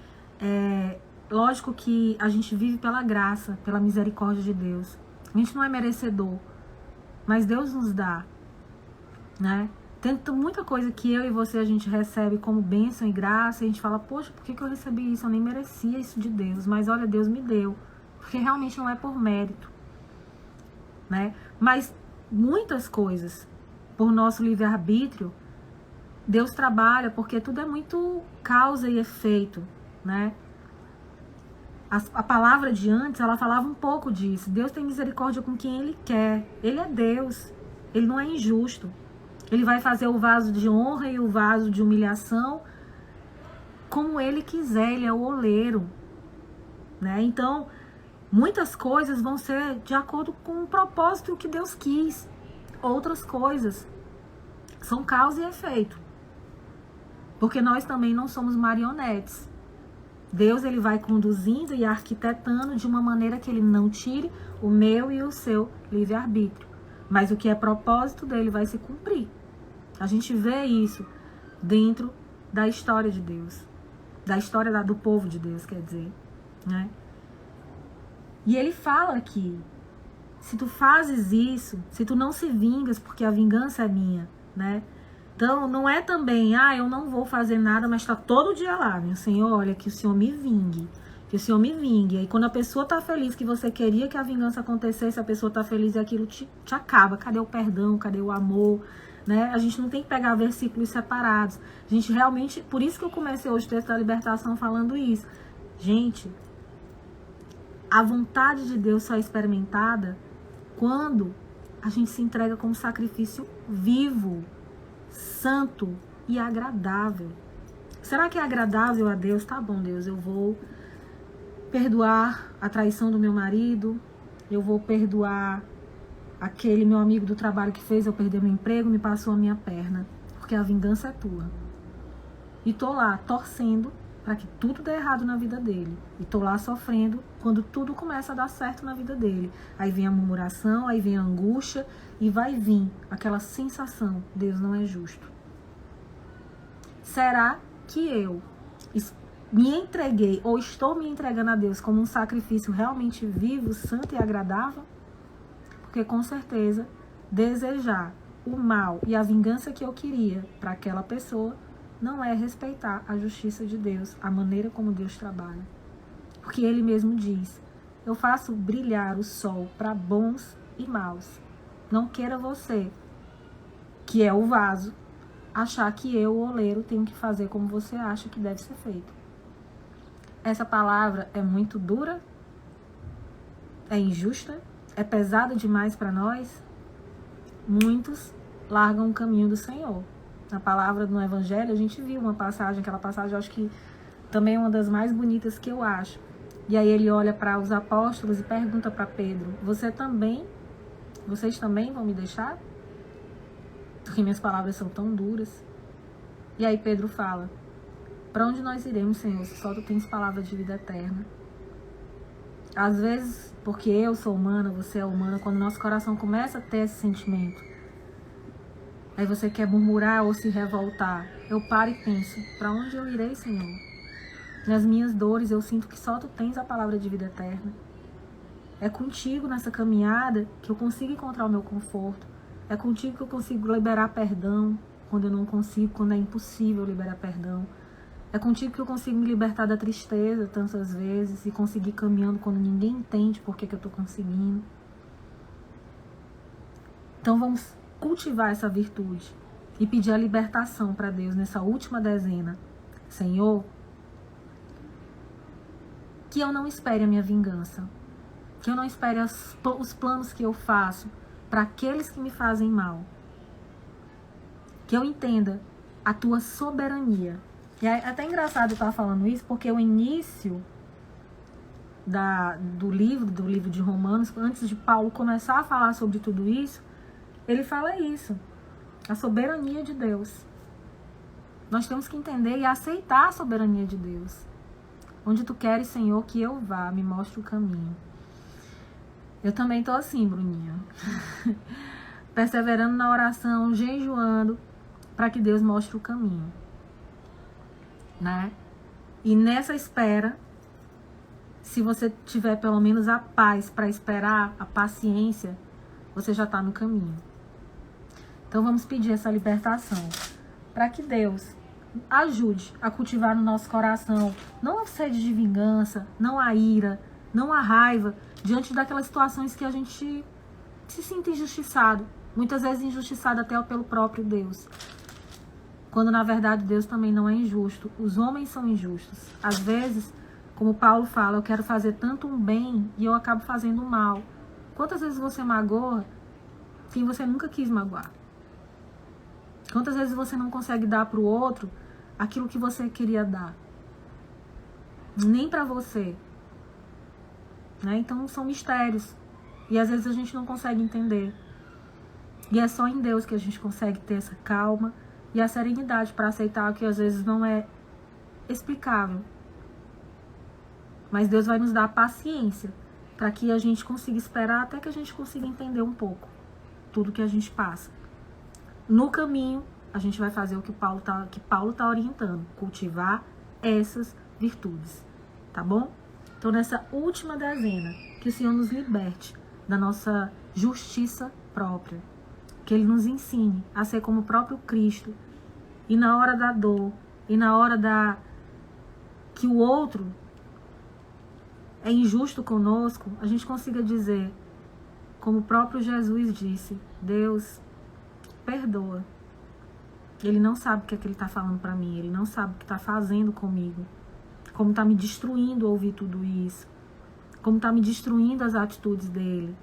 lógico que a gente vive pela graça, pela misericórdia de Deus. A gente não é merecedor, mas Deus nos dá, né? Tem muita coisa que eu e você a gente recebe como bênção e graça, e a gente fala: poxa, por que eu recebi isso? Eu nem merecia isso de Deus. Mas olha, Deus me deu, porque realmente não é por mérito, né? Mas muitas coisas, por nosso livre-arbítrio, Deus trabalha, porque tudo é muito causa e efeito, né? A palavra de antes, ela falava um pouco disso. Deus tem misericórdia com quem Ele quer. Ele é Deus, Ele não é injusto. Ele vai fazer o vaso de honra e o vaso de humilhação como Ele quiser. Ele é o oleiro, né? Então, muitas coisas vão ser de acordo com o propósito que Deus quis. Outras coisas são causa e efeito. Porque nós também não somos marionetes. Deus, ele vai conduzindo e arquitetando de uma maneira que ele não tire o meu e o seu livre-arbítrio. Mas o que é propósito dele vai se cumprir. A gente vê isso dentro da história de Deus. Da história do povo de Deus, quer dizer, né? E ele fala aqui: se tu fazes isso, se tu não se vingas, porque a vingança é minha, né? Então, não é também: eu não vou fazer nada, mas está todo dia lá, meu Senhor, olha, que o Senhor me vingue, que o Senhor me vingue. E quando a pessoa está feliz, que você queria que a vingança acontecesse, a pessoa está feliz e aquilo te acaba. Cadê o perdão? Cadê o amor? Né? A gente não tem que pegar versículos separados. A gente realmente, por isso que eu comecei hoje o texto da libertação falando isso. Gente, a vontade de Deus só é experimentada quando a gente se entrega como sacrifício vivo, santo e agradável. Será que é agradável a Deus? Tá bom, Deus, eu vou perdoar a traição do meu marido, eu vou perdoar aquele meu amigo do trabalho que fez eu perder meu emprego, me passou a minha perna, porque a vingança é tua. E tô lá torcendo para que tudo dê errado na vida dele. E tô lá sofrendo quando tudo começa a dar certo na vida dele. Aí vem a murmuração, aí vem a angústia e vai vir aquela sensação: Deus não é justo. Será que eu me entreguei ou estou me entregando a Deus como um sacrifício realmente vivo, santo e agradável? Porque com certeza desejar o mal e a vingança que eu queria para aquela pessoa não é respeitar a justiça de Deus, a maneira como Deus trabalha. Porque Ele mesmo diz: eu faço brilhar o sol para bons e maus. Não queira você, que é o vaso, achar que eu, o oleiro, tenho que fazer como você acha que deve ser feito. Essa palavra é muito dura, é injusta, é pesada demais para nós. Muitos largam o caminho do Senhor. Na palavra do Evangelho, a gente viu uma passagem, aquela passagem eu acho que também é uma das mais bonitas que eu acho. E aí ele olha para os apóstolos e pergunta para Pedro: vocês também vão me deixar? Porque minhas palavras são tão duras. E aí Pedro fala: para onde nós iremos, Senhor, se só tu tens palavra de vida eterna? Às vezes, porque eu sou humana, você é humana, quando nosso coração começa a ter esse sentimento, aí você quer murmurar ou se revoltar, eu paro e penso: para onde eu irei, Senhor? Nas minhas dores eu sinto que só tu tens a palavra de vida eterna. É contigo nessa caminhada que eu consigo encontrar o meu conforto. É contigo que eu consigo liberar perdão quando eu não consigo, quando é impossível liberar perdão. É contigo que eu consigo me libertar da tristeza tantas vezes e conseguir caminhando quando ninguém entende por que eu estou conseguindo. Então vamos cultivar essa virtude e pedir a libertação para Deus nessa última dezena. Senhor, que eu não espere a minha vingança, que eu não espere os planos que eu faço para aqueles que me fazem mal, que eu entenda a tua soberania. E é até engraçado eu estar falando isso, porque o início do livro de Romanos, antes de Paulo começar a falar sobre tudo isso, ele fala isso, a soberania de Deus. Nós temos que entender e aceitar a soberania de Deus. Onde tu queres, Senhor, que eu vá, me mostre o caminho. Eu também tô assim, Bruninha. Perseverando na oração, jejuando, para que Deus mostre o caminho. Né? E nessa espera, se você tiver pelo menos a paz para esperar, a paciência, você já está no caminho. Então vamos pedir essa libertação, para que Deus ajude a cultivar no nosso coração, não a sede de vingança, não a ira, não a raiva, diante daquelas situações que a gente se sinta injustiçado, muitas vezes injustiçado até pelo próprio Deus. Quando na verdade Deus também não é injusto, os homens são injustos. Às vezes, como Paulo fala, eu quero fazer tanto um bem e eu acabo fazendo um mal. Quantas vezes você magoa quem você nunca quis magoar? Quantas vezes você não consegue dar para o outro aquilo que você queria dar? Nem para você. Né? Então são mistérios. E às vezes a gente não consegue entender. E é só em Deus que a gente consegue ter essa calma e a serenidade para aceitar o que às vezes não é explicável. Mas Deus vai nos dar a paciência para que a gente consiga esperar até que a gente consiga entender um pouco tudo que a gente passa. No caminho, a gente vai fazer o que Paulo tá orientando, cultivar essas virtudes, tá bom? Então, nessa última dezena, que o Senhor nos liberte da nossa justiça própria, que Ele nos ensine a ser como o próprio Cristo, e na hora da dor, e na hora que o outro é injusto conosco, a gente consiga dizer, como o próprio Jesus disse, Deus, perdoa. Ele não sabe o que é que Ele está falando para mim, Ele não sabe o que está fazendo comigo, como está me destruindo ouvir tudo isso, como está me destruindo as atitudes dele,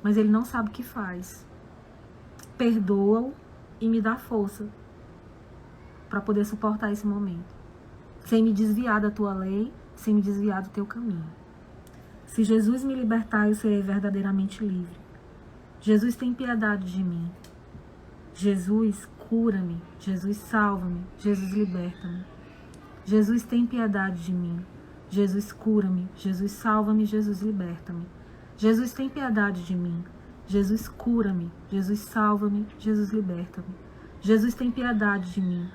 mas Ele não sabe o que faz. Perdoa-o e me dá força para poder suportar esse momento, sem me desviar da tua lei, sem me desviar do teu caminho. Se Jesus me libertar, eu serei verdadeiramente livre. Jesus, tem piedade de mim. Jesus, cura-me. Jesus, salva-me. Jesus, liberta-me. Jesus, tem piedade de mim. Jesus, cura-me. Jesus, salva-me. Jesus, liberta-me. Jesus, tem piedade de mim. Jesus, cura-me. Jesus, salva-me. Jesus, liberta-me. Jesus, tem piedade de mim.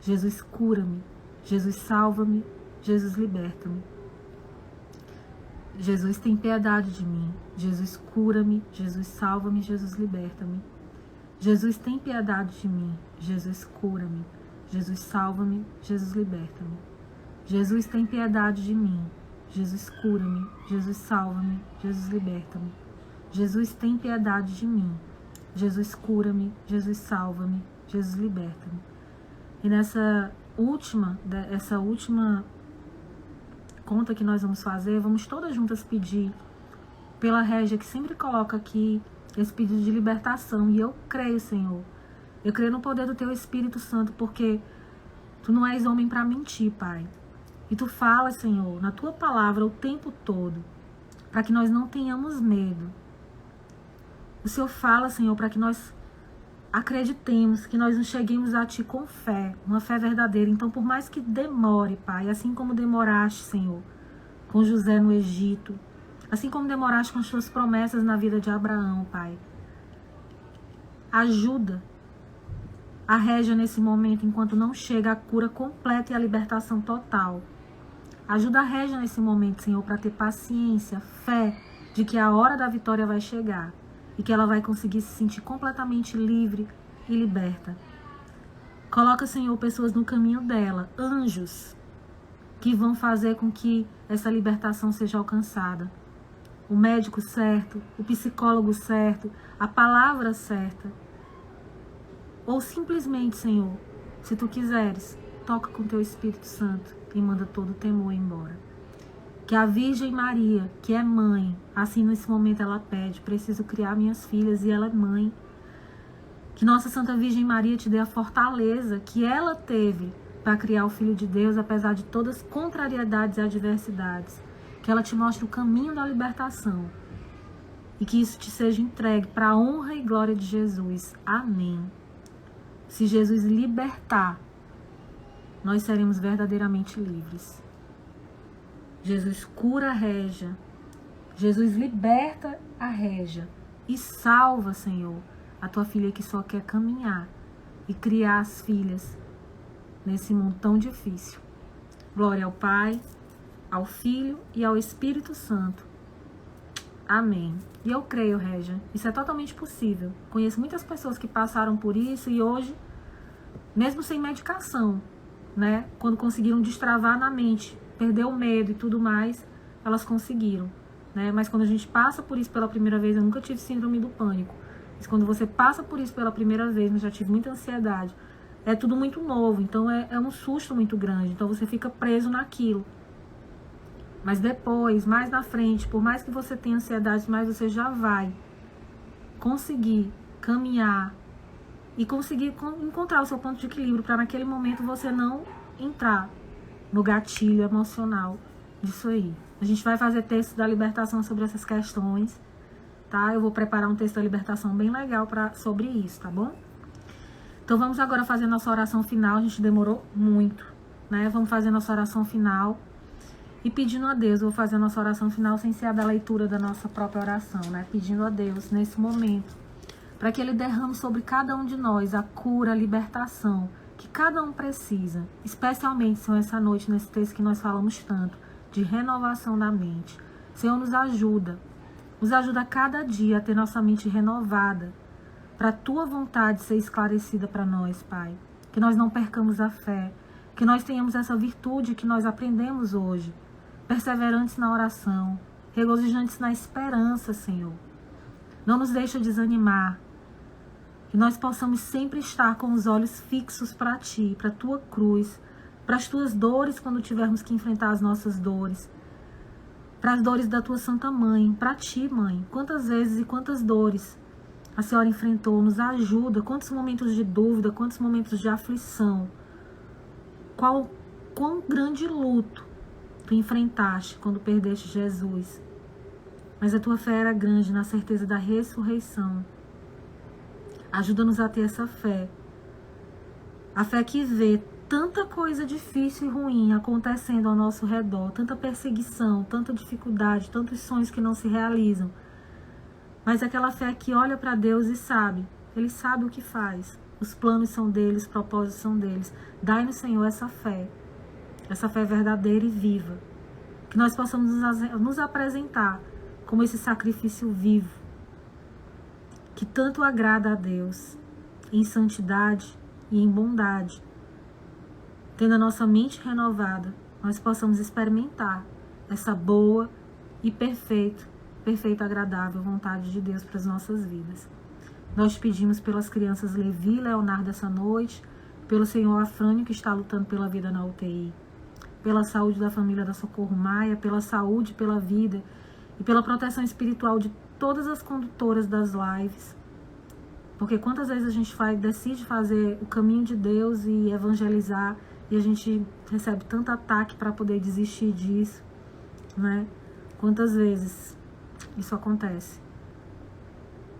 Jesus, cura-me. Jesus, salva-me. Jesus, liberta-me. Jesus, tem piedade de mim. Jesus, cura-me. Jesus, salva-me. Jesus, liberta-me. Jesus, tem piedade de mim. Jesus, cura-me. Jesus, salva-me. Jesus, liberta-me. Jesus, tem piedade de mim. Jesus, cura-me. Jesus, salva-me. Jesus, liberta-me. Jesus, tem piedade de mim. Jesus, cura-me. Jesus, salva-me. Jesus, liberta-me. E essa última conta que nós vamos fazer, vamos todas juntas pedir pela Régia, que sempre coloca aqui esse pedido de libertação. E eu creio, Senhor, eu creio no poder do Teu Espírito Santo, porque Tu não és homem para mentir, Pai. E Tu falas, Senhor, na Tua palavra o tempo todo, para que nós não tenhamos medo. O Senhor fala, Senhor, para que nós acreditemos, que nós nos cheguemos a Ti com fé, uma fé verdadeira. Então, por mais que demore, Pai, assim como demoraste, Senhor, com José no Egito, assim como demoraste com as Tuas promessas na vida de Abraão, Pai, ajuda a Régia nesse momento, enquanto não chega a cura completa e a libertação total. Ajuda a Régia nesse momento, Senhor, para ter paciência, fé de que a hora da vitória vai chegar e que ela vai conseguir se sentir completamente livre e liberta. Coloca, Senhor, pessoas no caminho dela, anjos, que vão fazer com que essa libertação seja alcançada. O médico certo, o psicólogo certo, a palavra certa. Ou simplesmente, Senhor, se Tu quiseres, toca com Teu Espírito Santo e manda todo o temor embora. Que a Virgem Maria, que é mãe, assim nesse momento ela pede, preciso criar minhas filhas e ela é mãe. Que Nossa Santa Virgem Maria te dê a fortaleza que ela teve para criar o Filho de Deus, apesar de todas as contrariedades e adversidades. Que ela te mostre o caminho da libertação. E que isso te seja entregue para a honra e glória de Jesus. Amém. Se Jesus libertar, nós seremos verdadeiramente livres. Jesus cura a Régia. Jesus liberta a Régia. E salva, Senhor, a tua filha que só quer caminhar e criar as filhas nesse mundo tão difícil. Glória ao Pai, ao Filho e ao Espírito Santo. Amém. E eu creio, Régia, isso é totalmente possível. Conheço muitas pessoas que passaram por isso e hoje, mesmo sem medicação, né, quando conseguiram destravar na mente, perder o medo e tudo mais, elas conseguiram, né? Mas quando a gente passa por isso pela primeira vez, eu nunca tive síndrome do pânico, mas quando você passa por isso pela primeira vez, eu já tive muita ansiedade, é tudo muito novo, então é um susto muito grande, então você fica preso naquilo. Mas depois, mais na frente, por mais que você tenha ansiedade, mais você já vai conseguir caminhar e conseguir encontrar o seu ponto de equilíbrio para naquele momento você não entrar no gatilho emocional disso aí. A gente vai fazer texto da libertação sobre essas questões, tá? Eu vou preparar um texto da libertação bem legal sobre isso, tá bom? Então vamos agora fazer nossa oração final. A gente demorou muito, né? Vamos fazer nossa oração final e pedindo a Deus. Eu vou fazer a nossa oração final sem ser a da leitura da nossa própria oração, né? Pedindo a Deus nesse momento para que Ele derrame sobre cada um de nós a cura, a libertação que cada um precisa, especialmente, Senhor, essa noite, nesse texto que nós falamos tanto, de renovação da mente. Senhor, nos ajuda a cada dia a ter nossa mente renovada, para a Tua vontade ser esclarecida para nós, Pai. Que nós não percamos a fé, que nós tenhamos essa virtude que nós aprendemos hoje, perseverantes na oração, regozijantes na esperança, Senhor. Não nos deixa desanimar, que nós possamos sempre estar com os olhos fixos para Ti, para a Tua cruz, para as Tuas dores quando tivermos que enfrentar as nossas dores, para as dores da Tua Santa Mãe, para Ti, Mãe. Quantas vezes e quantas dores a Senhora enfrentou, nos ajuda, quantos momentos de dúvida, quantos momentos de aflição, quão grande luto Tu enfrentaste quando perdeste Jesus. Mas a Tua fé era grande na certeza da ressurreição. Ajuda-nos a ter essa fé. A fé que vê tanta coisa difícil e ruim acontecendo ao nosso redor, tanta perseguição, tanta dificuldade, tantos sonhos que não se realizam. Mas aquela fé que olha para Deus e sabe, Ele sabe o que faz. Os planos são deles, os propósitos são deles. Dai-nos, Senhor, essa fé verdadeira e viva. Que nós possamos nos apresentar como esse sacrifício vivo, que tanto agrada a Deus, em santidade e em bondade. Tendo a nossa mente renovada, nós possamos experimentar essa boa e perfeita, agradável vontade de Deus para as nossas vidas. Nós pedimos pelas crianças Levi e Leonardo essa noite, pelo Senhor Afrânio, que está lutando pela vida na UTI, pela saúde da família da Socorro Maia, pela saúde, pela vida e pela proteção espiritual de todas as condutoras das lives. Porque quantas vezes a gente decide fazer o caminho de Deus e evangelizar e a gente recebe tanto ataque para poder desistir disso, né? Quantas vezes isso acontece?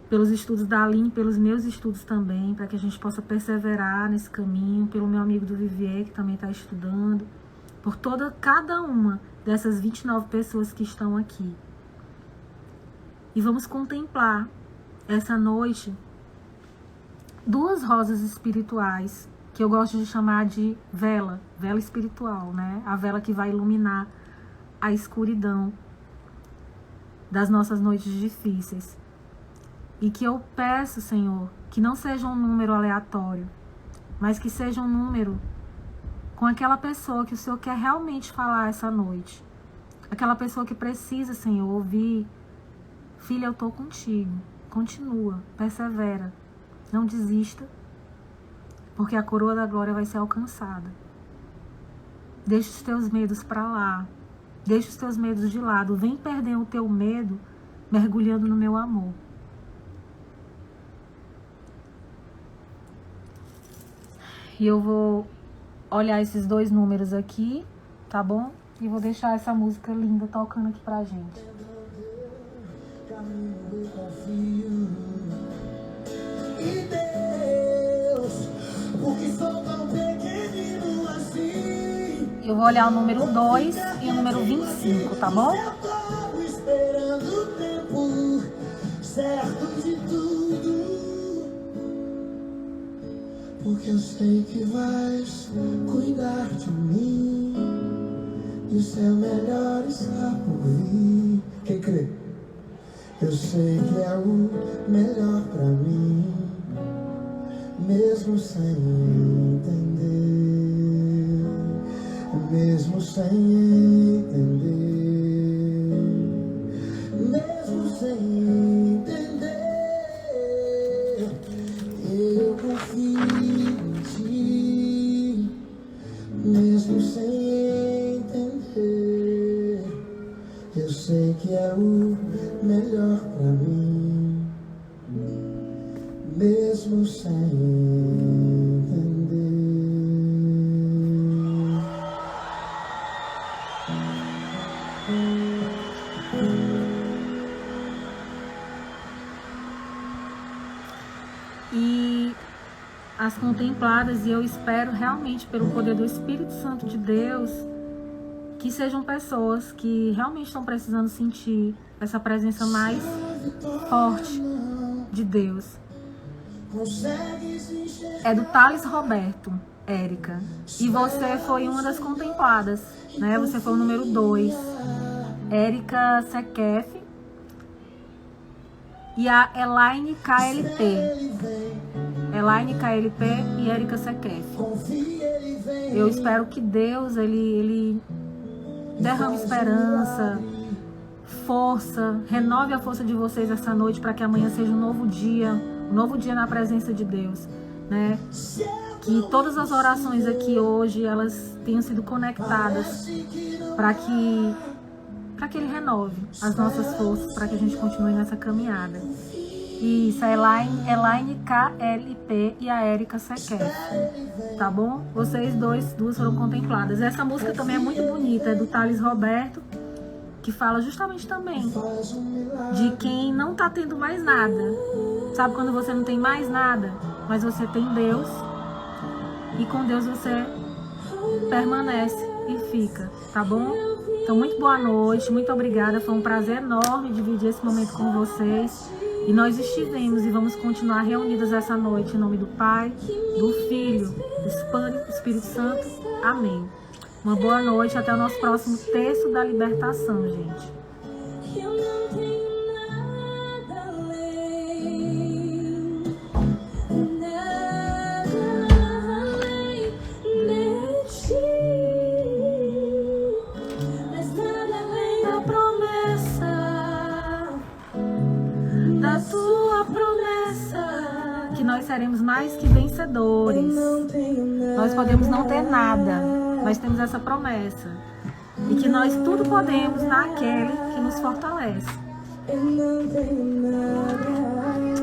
Pelos estudos da Aline, pelos meus estudos também, para que a gente possa perseverar nesse caminho, pelo meu amigo do Vivier, que também está estudando, por cada uma dessas 29 pessoas que estão aqui. E vamos contemplar essa noite duas rosas espirituais, que eu gosto de chamar de vela espiritual, né? A vela que vai iluminar a escuridão das nossas noites difíceis. E que eu peço, Senhor, que não seja um número aleatório, mas que seja um número com aquela pessoa que o Senhor quer realmente falar essa noite. Aquela pessoa que precisa, Senhor, ouvir: filha, eu estou contigo. Continua, persevera, não desista, porque a coroa da glória vai ser alcançada. Deixa os teus medos para lá. Deixa os teus medos de lado. Vem perder o teu medo mergulhando no meu amor. E eu vou olhar esses 2 números aqui, tá bom? E vou deixar essa música linda tocando aqui pra gente. E Deus, porque sou tão pequenino assim. Eu vou olhar o número 2 e o número 25, tá bom? Eu tô esperando o tempo certo de tudo, porque eu sei que vais cuidar de mim e o seu melhor está por vir. Quem crê? Eu sei que é o melhor pra mim, mesmo sem entender, mesmo sem entender, mesmo sem entender, eu confio em ti, mesmo sem entender, eu sei que é o melhor pra mim, mesmo sem entender. E as contempladas, e eu espero realmente pelo poder do Espírito Santo de Deus, que sejam pessoas que realmente estão precisando sentir essa presença mais forte de Deus. É do Thales Roberto, Érica. E você foi uma das contempladas, né? Você foi o número 2. Érica Sekef e a Elaine KLP. Elaine KLP e Érica Sekef. Eu espero que Deus, ele derrame esperança, força, renove a força de vocês essa noite para que amanhã seja um novo dia na presença de Deus, né? Que todas as orações aqui hoje, elas tenham sido conectadas para que Ele renove as nossas forças, para que a gente continue nessa caminhada. Isso, a Elaine KLP e a Érica Sekef, tá bom? Vocês duas foram contempladas. Essa música também é muito bonita, é do Thales Roberto, que fala justamente também de quem não tá tendo mais nada. Sabe quando você não tem mais nada, mas você tem Deus, e com Deus você permanece e fica, tá bom? Então, muito boa noite, muito obrigada, foi um prazer enorme dividir esse momento com vocês. E nós estivemos e vamos continuar reunidas essa noite em nome do Pai, do Filho, do Espírito Santo. Amém. Uma boa noite, até o nosso próximo Terço da Libertação, gente. Eu não tenho nada além, nada além de ti, mas nada além da promessa, Da tua promessa, que nós seremos mais que vencedores. Nós podemos não ter nada, mas temos essa promessa. E que nós tudo podemos naquele que nos fortalece.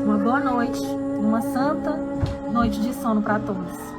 Uma boa noite, uma santa noite de sono para todos.